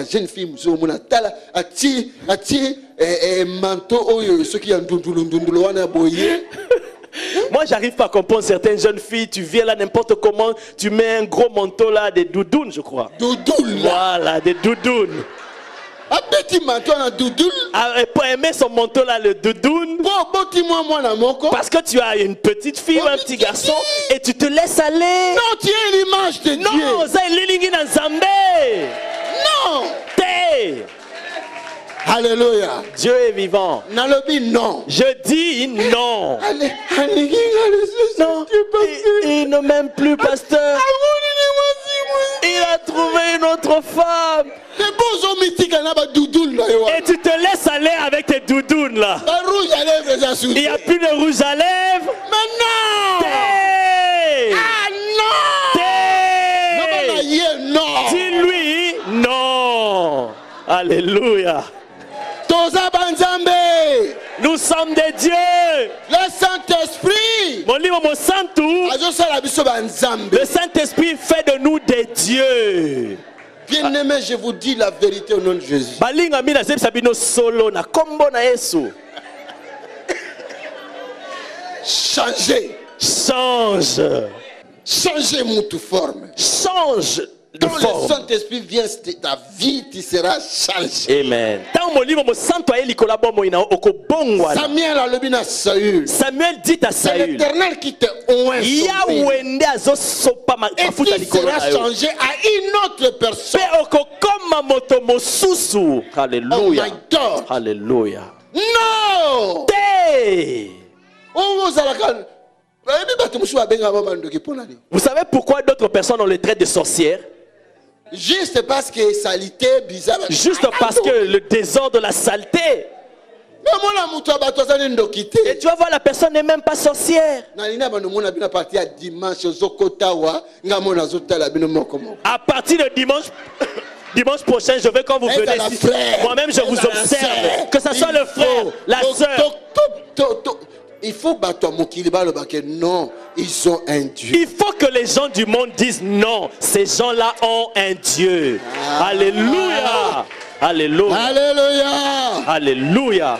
jeune fille moi, j'arrive pas à comprendre certaines jeunes filles. Tu viens là n'importe comment, tu mets un gros manteau là, des doudounes, je crois. Doudounes. Voilà, des doudounes. Un petit manteau à doudoune. Pour aimer son manteau là, le doudoune. Parce que tu as une petite fille ou un petit garçon et tu te laisses aller. Non, tu es l'image de Dieu. Non, ça est l'Ilingi Nzambe. Non. T'es. Alléluia. Dieu est vivant. Non. Je dis non. Non. Il ne m'aime plus, pasteur. Il a trouvé une autre femme. Et tu te laisses aller avec tes doudounes là. Il n'y a plus de rouge à lèvres. Mais non. Hey. Ah non. Alléluia. Nous sommes des dieux. Le Saint-Esprit. Le Saint-Esprit fait de nous des dieux. Bien-aimé, je vous dis la vérité au nom de Jésus. Changez. Change. Changez toute forme. Change. Quand le Saint-Esprit vient, ta vie, tu seras changé. Amen. Samuel dit à Saül, c'est l'Éternel qui te oint. Et tu seras changé à une autre personne. Alléluia. Oh my God. Alléluia. Non. Vous savez pourquoi d'autres personnes on les traite de sorcières? Juste parce que saleté, bizarre. Juste parce que le désordre, la saleté. Et tu vas voir, la personne n'est même pas sorcière. À partir de dimanche prochain, je vais quand vous venez ici. Moi-même, je vous observe. Que ce soit le frère, la soeur. Il faut battre non, ils ont un Dieu. Il faut que les gens du monde disent non, ces gens-là ont un Dieu. Alléluia. Alléluia. Alléluia. Alléluia.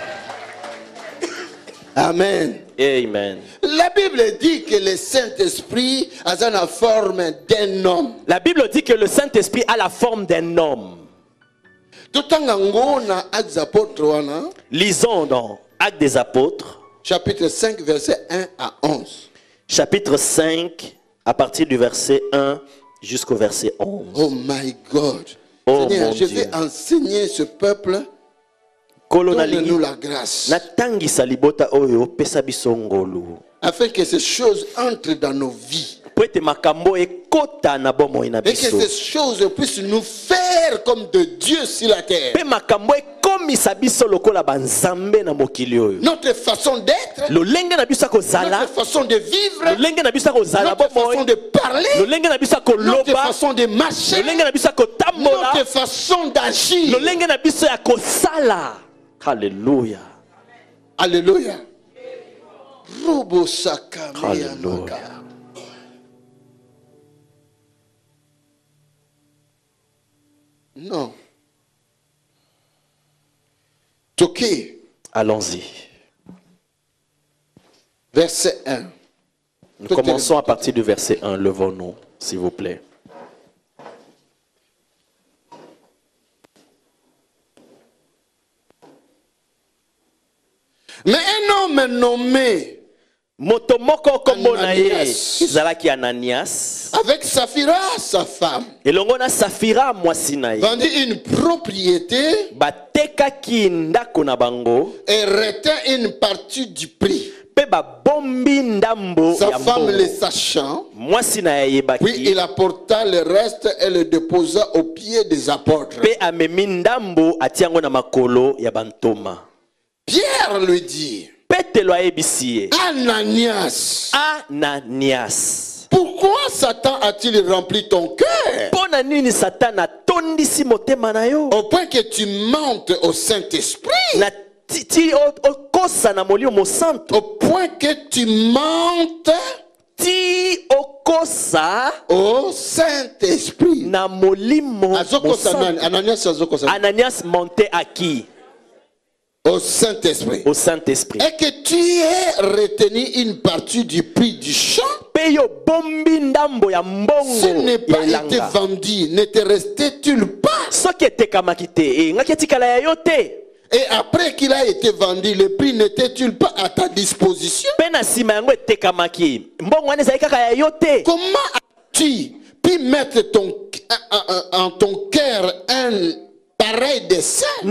Amen. Amen. La Bible dit que le Saint-Esprit a la forme d'un homme. La Bible dit que le Saint-Esprit a la forme d'un homme. Lisons dans Actes des Apôtres. Chapitre 5, verset 1 à 11. Chapitre 5, à partir du verset 1 jusqu'au verset 11. Oh my God. Oh Seigneur, je vais enseigner ce peuple. Donne-nous la grâce. Afin que ces choses entrent dans nos vies. Et que ces choses puissent nous faire comme de Dieu sur la terre. Notre façon d'être, notre façon de vivre, notre façon de parler, notre façon de marcher, notre façon d'agir. Alléluia. Alléluia. Alléluia. Non. Toqué. Allons-y. Verset 1. Nous commençons à partir du verset 1. Levons-nous, s'il vous plaît. Mais un homme nommé Motomoko Ananias, Zalaki Ananias, avec Saphira, sa femme, et l'ongona Saphira Mwasinaï, vendit une propriété, bateka ki ndako na bango, et retint une partie du prix. Sa femme le sachant, puis il apporta le reste et le déposa aux pieds des apôtres. Pierre lui dit, Ananias, pourquoi Satan a-t-il rempli ton cœur au point que tu mentes au Saint-Esprit? Au point que tu mentes au Saint-Esprit. Ananias montait à qui? Au Saint-Esprit. Au Saint-Esprit. Et que tu aies retenu une partie du prix du champ. S'il n'est pas été vendu, ne te restait-il pas? Et après qu'il a été vendu, le prix n'était-il pas à ta disposition? Comment as-tu pu mettre en ton cœur un pareil dessein? Ce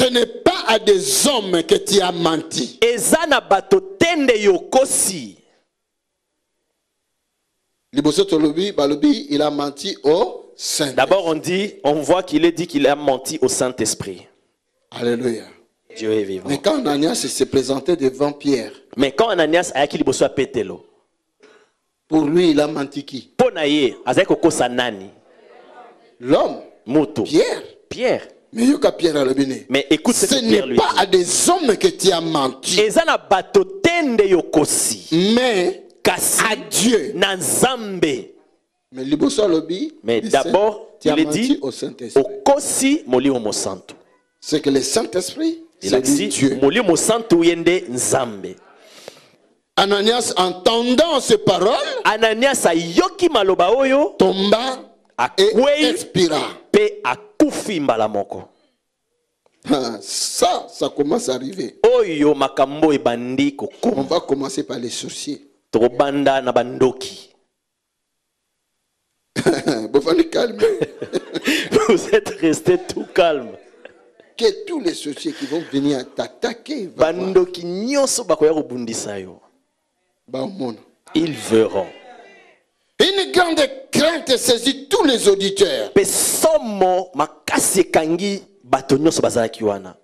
n'est pas à des hommes que tu as menti. Il a menti au Saint-Esprit. D'abord on voit qu'il a menti au Saint-Esprit. Alléluia. Dieu est vivant. Mais quand Ananias s'est présenté devant Pierre, pour lui il a menti qui? L'homme. Moto. Pierre. Pierre. Mais écoute ce que Pierre lui dit. Ce n'est pas à des hommes que tu as menti. Mais à Dieu. Mais d'abord, il a dit au Saint-Esprit. C'est que le Saint-Esprit, c'est Dieu. Ananias, entendant ces paroles, tomba et expira. Ça commence à arriver. On va commencer par les sorciers. Vous êtes resté tout calme. Que tous les sorciers qui vont venir t'attaquer, ils verront. Une grande crainte saisit tous les auditeurs.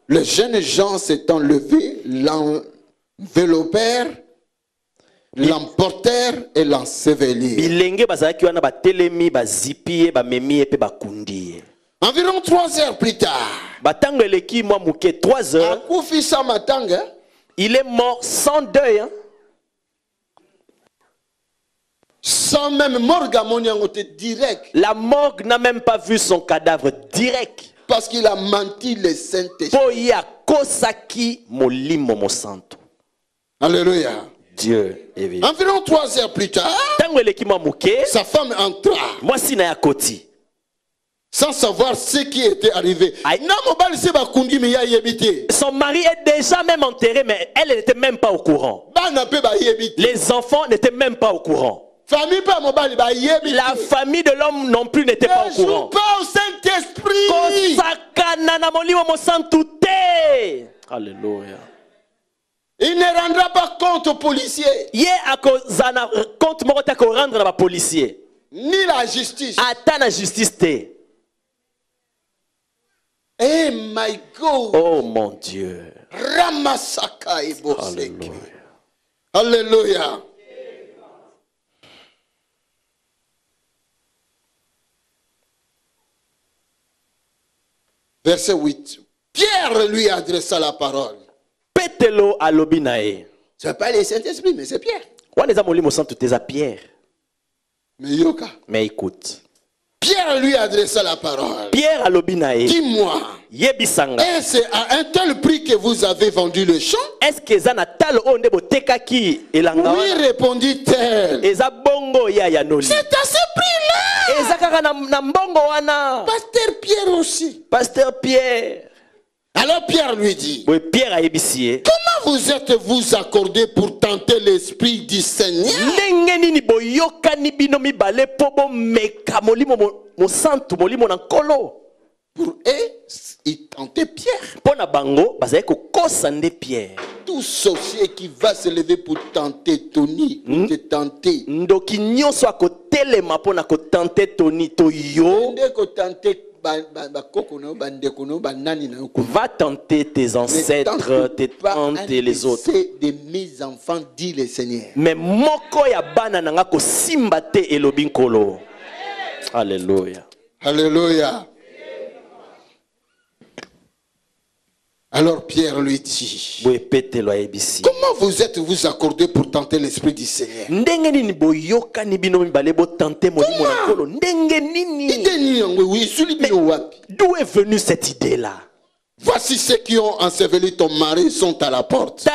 Les jeunes gens s'étant levés, l'enveloppèrent, l'emportèrent et l'ensevelirent. Environ 3 heures plus tard, il est mort sans deuil. Sans même morgue direct. La morgue n'a même pas vu son cadavre direct. Parce qu'il a menti le Saint-Esprit. Alléluia. Dieu est vivant. Environ 3 heures plus tard, sa femme entra. Sans savoir ce qui était arrivé. Son mari est déjà même enterré, mais elle n'était même pas au courant. Les enfants n'étaient même pas au courant. La famille de l'homme non plus n'était pas au courant. Ne joue pas au Saint-Esprit. Alléluia. Il ne rendra pas compte aux policiers. Ni la justice. Eh my God. Oh mon Dieu. Ramasaka et Bosek. Alléluia. Verset 8. Pierre lui adressa la parole. Petelo alobinae. Ce n'est pas le Saint-Esprit, mais c'est Pierre. Mais écoute. Pierre lui adressa la parole. Pierre alobinae. Dis-moi. Est-ce à un tel prix que vous avez vendu le champ? Est-ce que Zanatal onde botekaki elanga? Oui, répondit-elle. C'est à ce prix-là. Pasteur Pierre aussi. Pasteur Pierre. Alors Pierre lui dit. Oui, Pierre a ébissé. Comment vous êtes-vous accordé pour tenter l'esprit du Seigneur? Pour eux, ils tentaient Pierre. Tout sorcier qui va se lever pour tenter Tony, pour te tenter. Va tenter tes ancêtres, tes tantes et les autres. De mes enfants, dit le Seigneur. Mais moko ya bana nanga ko simbate elobinkolo. Alléluia. Alléluia. Alors Pierre lui dit. Comment vous êtes-vous accordé pour tenter l'esprit du Seigneur? D'où est venue cette idée-là? Voici ceux qui ont enseveli ton mari sont à la porte.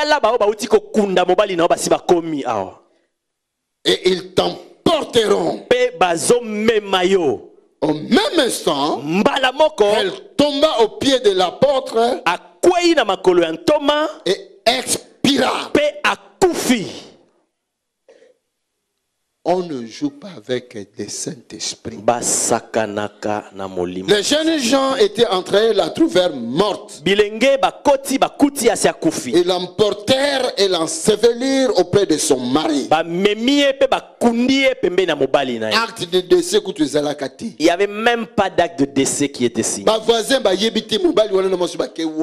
Et ils t'emporteront. Au même instant, elle tomba au pied de l'apôtre et expira. On ne joue pas avec des Saint-Esprit. Les jeunes gens étaient entrés, la trouvèrent morte. Ils l'emportèrent et l'ensevelirent auprès de son mari. Acte de décès. Il n'y avait même pas d'acte de décès qui était signé.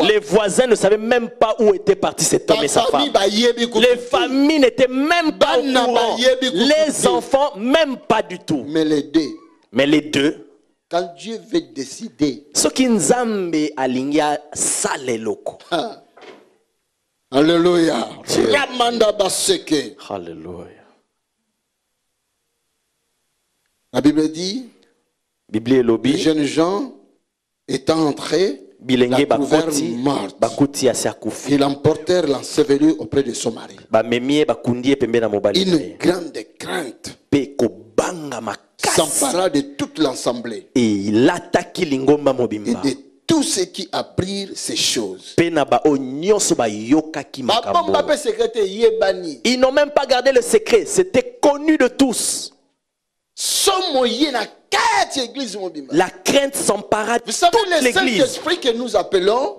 Les voisins ne savaient même pas où était parti cet homme et sa femme. Les familles n'étaient même pas au courant. Les enfants, même pas du tout. Mais les deux Quand Dieu veut décider. Alléluia. Alléluia. La Bible dit, les jeunes gens étant entrés, la trouvèrent morte. Ils l'emportèrent, l'ensevelirent auprès de son mari. Une grande crainte s'empara de toute l'assemblée et de tous ceux qui apprirent ces choses. Ils n'ont même pas gardé le secret, c'était connu de tous. La crainte s'empara de toute l'église. L'esprit que nous appelons,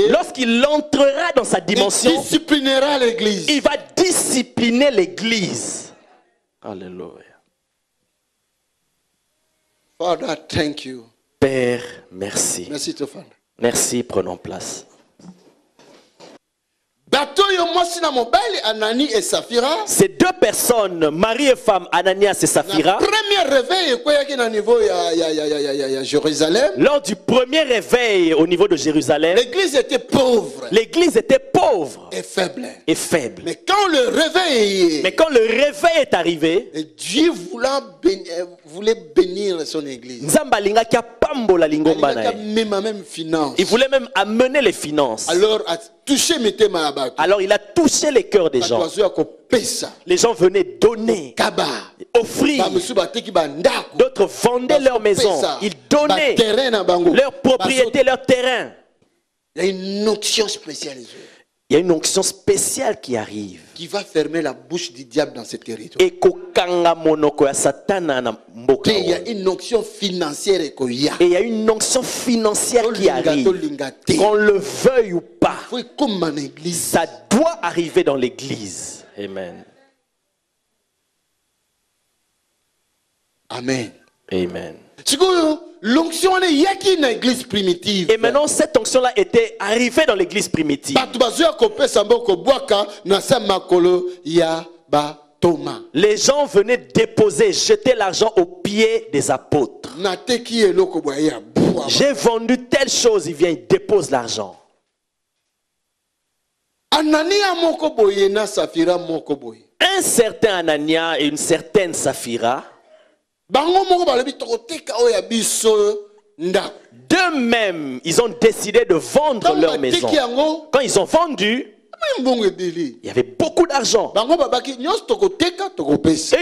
lorsqu'il entrera dans sa dimension, il disciplinera l'église. Il va discipliner l'église. Alléluia. Father, thank you. Père, merci. Merci, Stéphane. Merci, prenons place. Ces deux personnes, mari et femme, Ananias et Saphira, lors du premier réveil au niveau de Jérusalem, l'église était pauvre. L'église était pauvre et faible. Mais quand le réveil est arrivé, Dieu voulait bénir son église. Il voulait même amener les finances. Alors il a touché les cœurs des gens. Les gens venaient donner, offrir. D'autres vendaient leur maison. Ils donnaient leur propriété, leur terrain. Il y a une onction spéciale. Il y a une onction spéciale qui arrive. Qui va fermer la bouche du diable dans ce territoire. Et il y a une onction financière. Et il y a une onction financière qui arrive. Qu'on le veuille ou pas. Ça doit arriver dans l'église. Amen. Amen. Amen. L'onction est yaki na église primitive. Et maintenant cette onction-là était arrivée dans l'église primitive. Les gens venaient déposer, jeter l'argent aux pieds des apôtres. J'ai vendu telle chose, il vient, il dépose l'argent. Un certain Anania et une certaine Saphira, d'eux-mêmes, ils ont décidé de vendre leur maison. Quand ils ont vendu, il y avait beaucoup d'argent. Et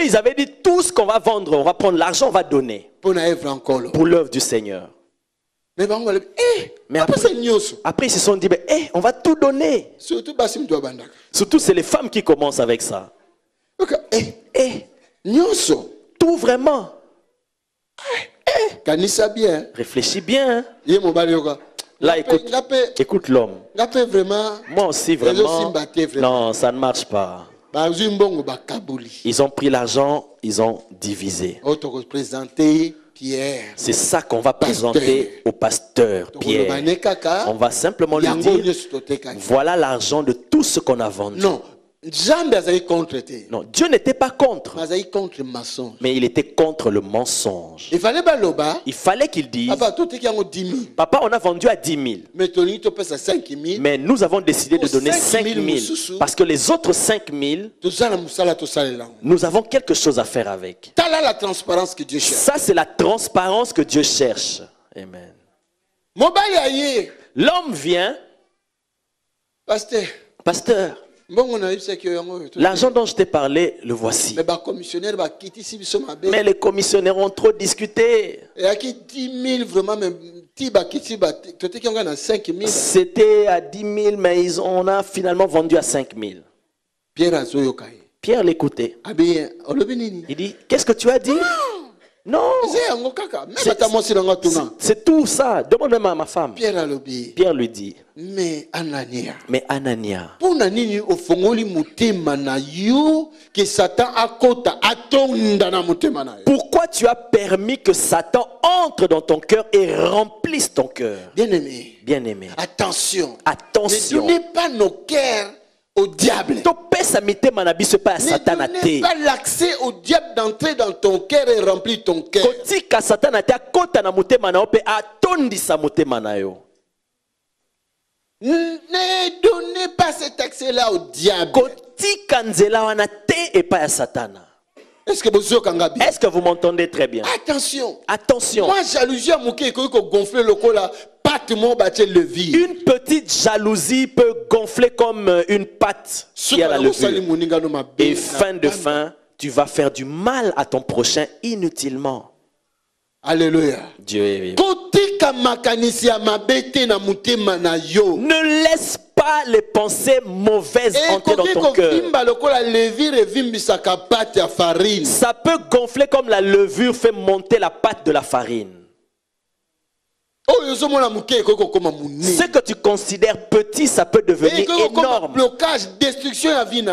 ils avaient dit, tout ce qu'on va vendre, on va prendre l'argent, on va donner pour l'œuvre du Seigneur. Mais après ils se sont dit, on va tout donner. Surtout c'est les femmes qui commencent avec ça. Tout vraiment. Réfléchis bien. Là, écoute l'homme. Moi aussi, vraiment. Non, ça ne marche pas. Ils ont pris l'argent, ils ont divisé. C'est ça qu'on va présenter au pasteur Pierre. On va simplement lui dire, voilà l'argent de tout ce qu'on a vendu. Non, Dieu n'était pas contre. Mais il était contre le mensonge. Il fallait qu'il dise, papa, on a vendu à 10 000. Mais nous avons décidé de donner 5 000. Parce que les autres 5 000, nous avons quelque chose à faire avec. Ça, c'est la transparence que Dieu cherche. Amen. L'homme vient. Pasteur. L'argent dont je t'ai parlé, le voici. Mais les commissionnaires ont trop discuté. C'était à 10 000, mais on a finalement vendu à 5 000. Pierre l'écoutait. Il dit, qu'est-ce que tu as dit? Non, c'est tout ça. Demande même à ma femme. Pierre lui dit, mais Anania, pourquoi tu as permis que Satan entre dans ton cœur et remplisse ton cœur? Bien-aimé, attention, ne donnez pas nos cœurs au diable. Ne donnez pas l'accès au diable d'entrer dans ton cœur et remplir ton cœur. Ne donnez pas cet accès-là au diable. Est-ce que vous m'entendez très bien? Attention. Attention. Moi, jalousie à mon cœur, gonfler le col là. Une petite jalousie peut gonfler comme une pâte qui a la levure. Et fin de fin, tu vas faire du mal à ton prochain inutilement. Alléluia. Dieu est vivant. Ne laisse pas les pensées mauvaises entrer dans ton cœur. Ça peut gonfler comme la levure fait monter la pâte de la farine. Ce que tu considères petit, ça peut devenir énorme.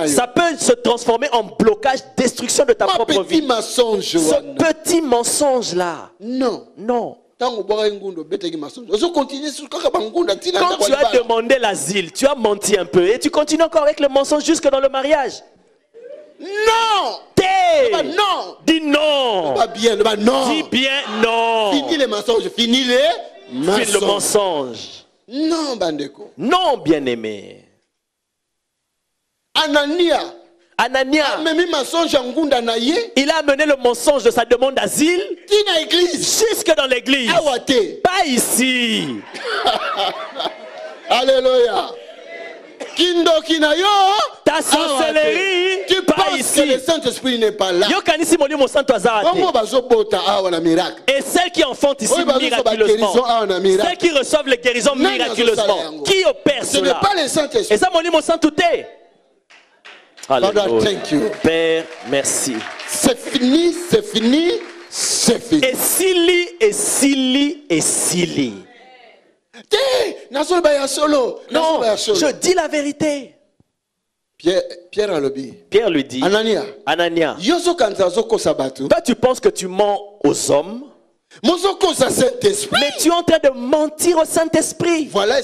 Ça peut se transformer en blocage, destruction de ta propre vie. Ce petit mensonge-là. Non. Non. Quand tu as demandé l'asile, tu as menti un peu et tu continues encore avec le mensonge jusque dans le mariage. Non! Non! Dis non! Non! Dis bien non! Finis les mensonges, finis le mensonge. Non, Bandeko. Non, bien-aimé. Anania. Il a amené le mensonge de sa demande d'asile jusque dans l'église. Pas ici. Alléluia. Ta sorcellerie, tu penses que le Saint-Esprit n'est pas là. Et celles qui enfantent ici miraculeusement, celles qui reçoivent les guérisons miraculeusement, qui opèrent cela? Ce n'est pas le Saint-Esprit. Et ça, Father, thank you. Père, merci. C'est fini, c'est fini, c'est fini. Et Sili. Non, je dis la vérité. Pierre lui dit, Anania, toi tu penses que tu mens aux hommes, mais tu es en train de mentir au Saint-Esprit. Voilà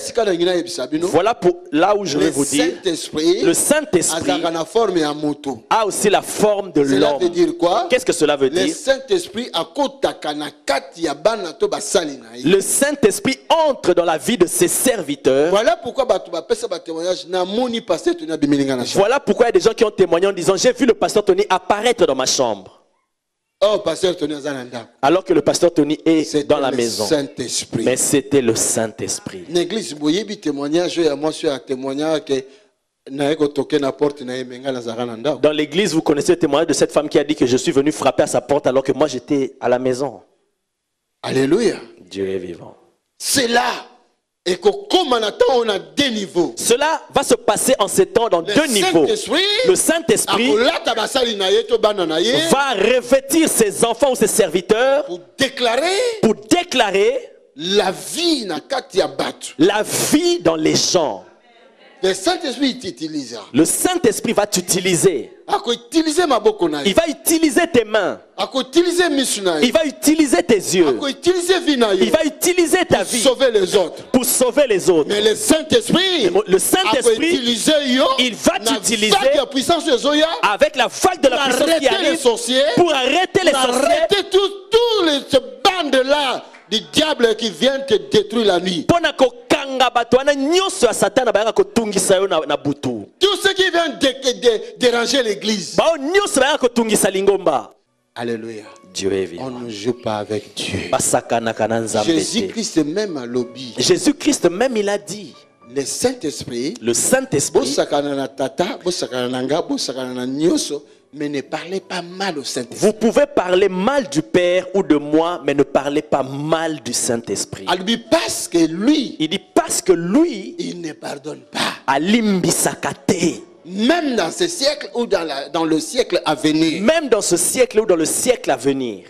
pour là où je vais vous dire. Le Saint-Esprit a aussi la forme de l'homme. Cela veut dire quoi? Qu'est-ce que cela veut dire? Le Saint-Esprit entre dans la vie de ses serviteurs. Voilà pourquoi il y a des gens qui ont témoigné en disant, j'ai vu le pasteur Tony apparaître dans ma chambre. Oh, pasteur Tony, alors que le pasteur Tony est dans la maison. Saint-Esprit. Mais c'était le Saint-Esprit. Dans l'église, vous connaissez le témoignage de cette femme qui a dit que je suis venu frapper à sa porte alors que moi j'étais à la maison. Alléluia. Dieu est vivant. C'est là. Et comme on a deux niveaux. Cela va se passer en ces temps dans deux niveaux. Le Saint-Esprit va revêtir ses enfants ou ses serviteurs pour déclarer la vie dans les gens. Le Saint-Esprit t'utilise. Le Saint-Esprit va t'utiliser. Il va utiliser tes mains. Il va utiliser tes yeux. Il va utiliser ta vie pour sauver les autres. Mais le Saint-Esprit, il va t'utiliser avec la vague de la puissance qui arrive pour arrêter les sorciers. Pour arrêter toutes les bandes-là du diable qui vient te détruire la nuit. Tout ce qui vient déranger l'église. Alléluia. Dieu est vivant. On ne joue pas avec Dieu. Jésus-Christ même a lobby. Jésus-Christ même il a dit. Le Saint-Esprit. Mais ne parlez pas mal au Saint-Esprit. Vous pouvez parler mal du Père ou de moi, mais ne parlez pas mal du Saint-Esprit. Il dit parce que lui, il ne pardonne pas. Même dans ce siècle ou dans le siècle à venir. Même dans ce siècle ou dans le siècle à venir.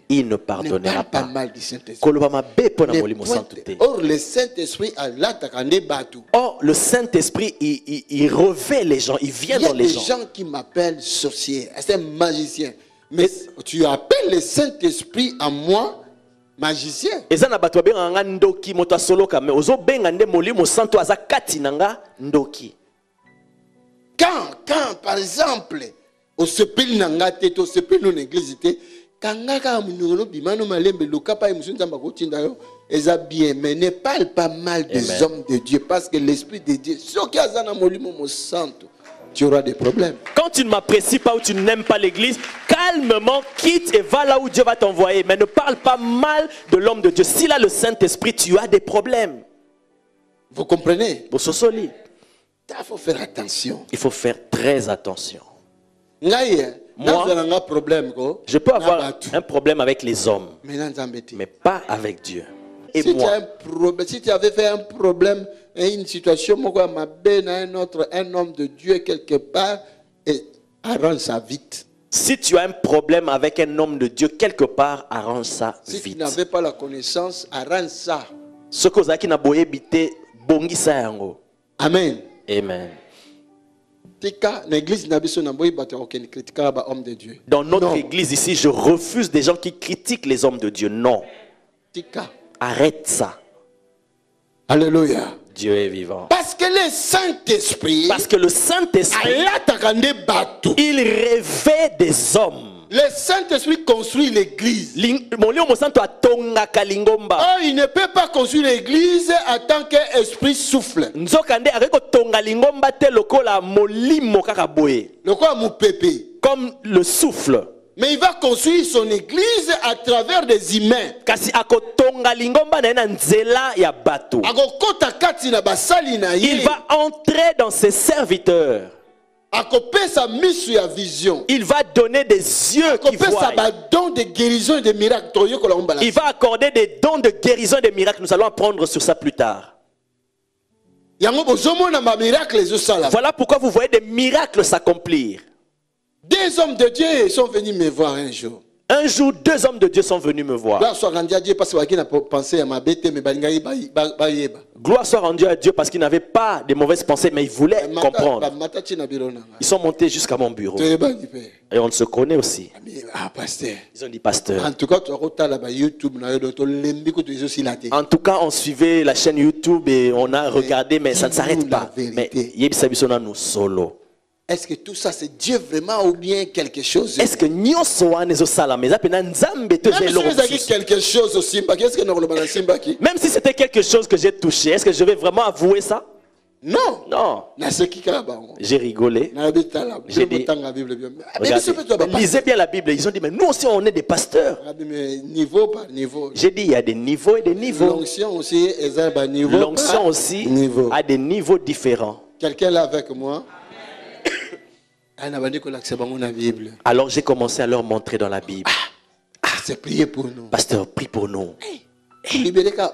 Il ne pardonnera pas. Mal du Saint-Esprit. Or, le Saint-Esprit il revêt les gens, il vient dans les gens. Il y a des gens qui m'appellent sorcier, c'est un magicien. Mais tu appelles le Saint-Esprit à moi magicien. Quand, par exemple, au sepel nangate, au sepel non église, kangaka munuro bimano malembe lokapa emusunza makotinda yo eza bien, mais ne parle pas mal des hommes de Dieu, parce que l'esprit de Dieu, ce qui a zana molimo mo santo, tu auras des problèmes. Quand tu ne m'apprécies pas ou tu n'aimes pas l'église, calmement quitte et va là où Dieu va t'envoyer, mais ne parle pas mal de l'homme de Dieu. S'il a le Saint-Esprit, tu as des problèmes. Vous comprenez? Il faut faire attention. Il faut faire très attention. Moi, je peux avoir un problème avec les hommes, mais pas avec Dieu. Et si moi, si tu avais fait un problème, une situation, un homme de Dieu quelque part, et arrange ça vite. Si tu as un problème avec un homme de Dieu quelque part, arrange ça vite. Si tu n'avais pas la connaissance, arrange ça. Ce que vous na boye bité bongi sa yango. Amen. Amen. Dans notre église ici, je refuse des gens qui critiquent les hommes de Dieu. Non. Arrête ça. Alléluia. Dieu est vivant. Parce que le Saint-Esprit, il rêvait des hommes. Le Saint-Esprit construit l'église. Oh, il ne peut pas construire l'église en tant qu'esprit souffle. Comme le souffle. Mais il va construire son église à travers des humains. Il va entrer dans ses serviteurs. Il va donner des yeux qui voient. Il va accorder des dons de guérison et de miracles. Nous allons apprendre sur ça plus tard. Voilà pourquoi vous voyez des miracles s'accomplir. Deux hommes de Dieu sont venus me voir un jour. Un jour, deux hommes de Dieu sont venus me voir. Gloire soit rendue à Dieu parce qu'ils n'avaient pas de mauvaises pensées, mais ils voulaient comprendre. Ils sont montés jusqu'à mon bureau. Et on se connaît aussi. Ils ont dit, pasteur. En tout cas, on suivait la chaîne YouTube et on a regardé, mais ça ne s'arrête pas. Mais nous solo. Est-ce que tout ça c'est Dieu vraiment ou bien quelque chose? Est-ce que nous sommes quelque chose aussi? Même si c'était quelque chose que j'ai touché, est-ce que je vais vraiment avouer ça? Non. Non. J'ai rigolé. J'ai dit, lisez bien la Bible. Ils ont dit, mais nous aussi on est des pasteurs. Niveau par niveau. J'ai dit, il y a des niveaux et des niveaux. L'onction aussi a des niveaux différents. Quelqu'un là avec moi? Alors j'ai commencé à leur montrer dans la Bible. C'est prier pour nous. Pasteur, prie pour nous. Tu libères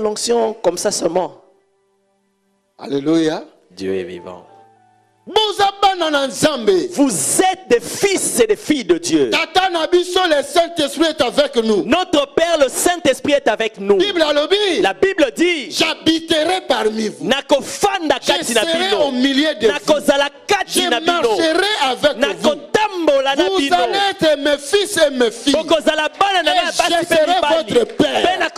l'onction comme ça seulement. Alléluia. Dieu est vivant. Vous êtes des fils et des filles de Dieu. Notre Père, le Saint-Esprit est avec nous. La Bible dit, j'habiterai parmi vous. Je serai au milieu de vous. Je marcherai avec vous. Vous allez être mes fils et mes filles. Et je serai votre Père.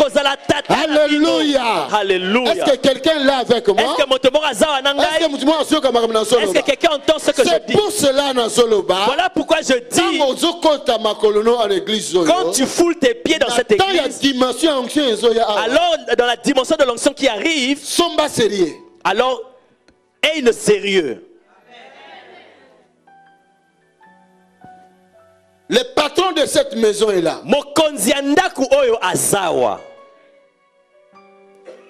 Alléluia. Alléluia. Est-ce que quelqu'un là avec moi? Est-ce que quelqu'un entend ce que je dis? Pour cela, voilà pourquoi je dis, quand tu foules tes pieds dans cette église, alors dans la dimension de l'onction qui arrive, alors aie le sérieux. Le patron de cette maison est là.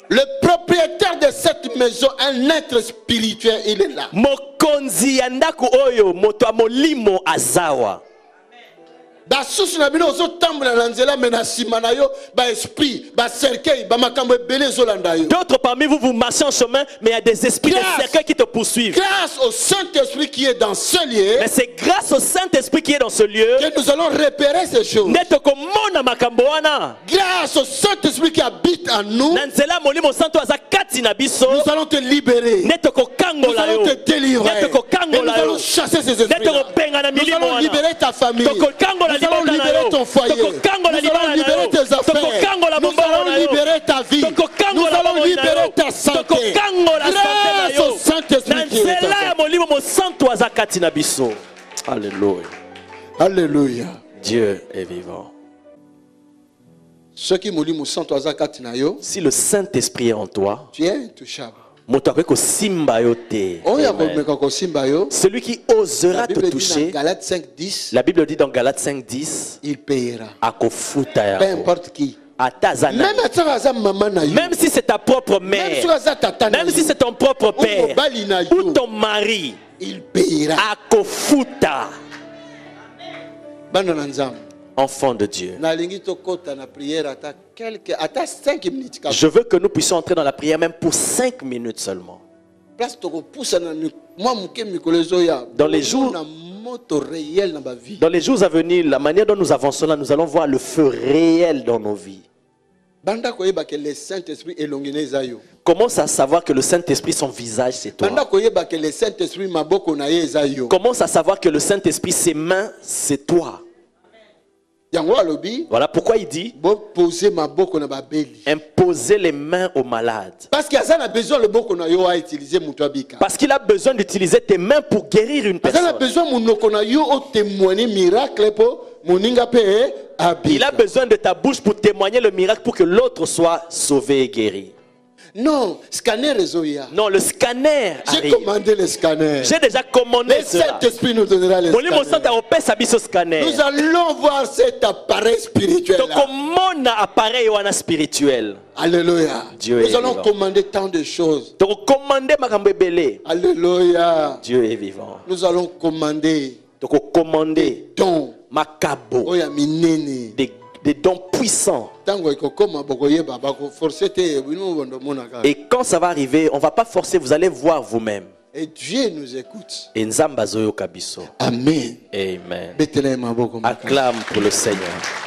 Le propriétaire de cette maison, un être spirituel, il est là. D'autres parmi vous marchez en chemin, mais il y a des esprits de cercueil qui te poursuivent. Grâce au Saint-Esprit qui est dans ce lieu, mais c'est grâce au Saint-Esprit qui est dans ce lieu que nous allons repérer ces choses. Grâce au Saint-Esprit qui habite en nous, nous allons te libérer. Nous allons te délivrer. Et nous allons chasser ces esprits. Nous allons libérer ta famille. Nous allons libérer ton foyer. Nous allons libérer tes affaires. Nous allons libérer ta vie. Nous allons libérer ta santé. Grâce au Saint-Esprit. toi zakati na biso. Alléluia. Alléluia. Dieu est vivant. Si le Saint-Esprit est en toi, tu es intouchable. Celui qui osera te toucher, la Bible dit dans Galates 5:10, il payera. Peu importe qui. Même si c'est ta propre mère, même si c'est ton propre père, ou ton mari, il payera. Enfant de Dieu. Je veux que nous puissions entrer dans la prière même pour 5 minutes seulement. Dans les jours à venir, la manière dont nous avançons là, nous allons voir le feu réel dans nos vies. Commence à savoir que le Saint-Esprit, son visage, c'est toi. Commence à savoir que le Saint-Esprit, ses mains, c'est toi. Voilà pourquoi il dit imposer les mains aux malades. Parce qu'il a besoin d'utiliser tes mains pour guérir une personne. Il a besoin de ta bouche pour témoigner le miracle pour que l'autre soit sauvé et guéri. Non, scanner non, le scanner arrive. J'ai commandé le scanner. J'ai déjà commandé cela. Le Saint-Esprit nous donnera le scanner. Nous allons voir cet appareil spirituel. Alléluia. Nous allons commander tant de choses. Alléluia. Dieu est vivant. Nous allons commander des dons. Des dons puissants. Et quand ça va arriver, on ne va pas forcer, vous allez voir vous-même. Et Dieu nous écoute. Amen. Amen. Amen. Acclame pour le Seigneur.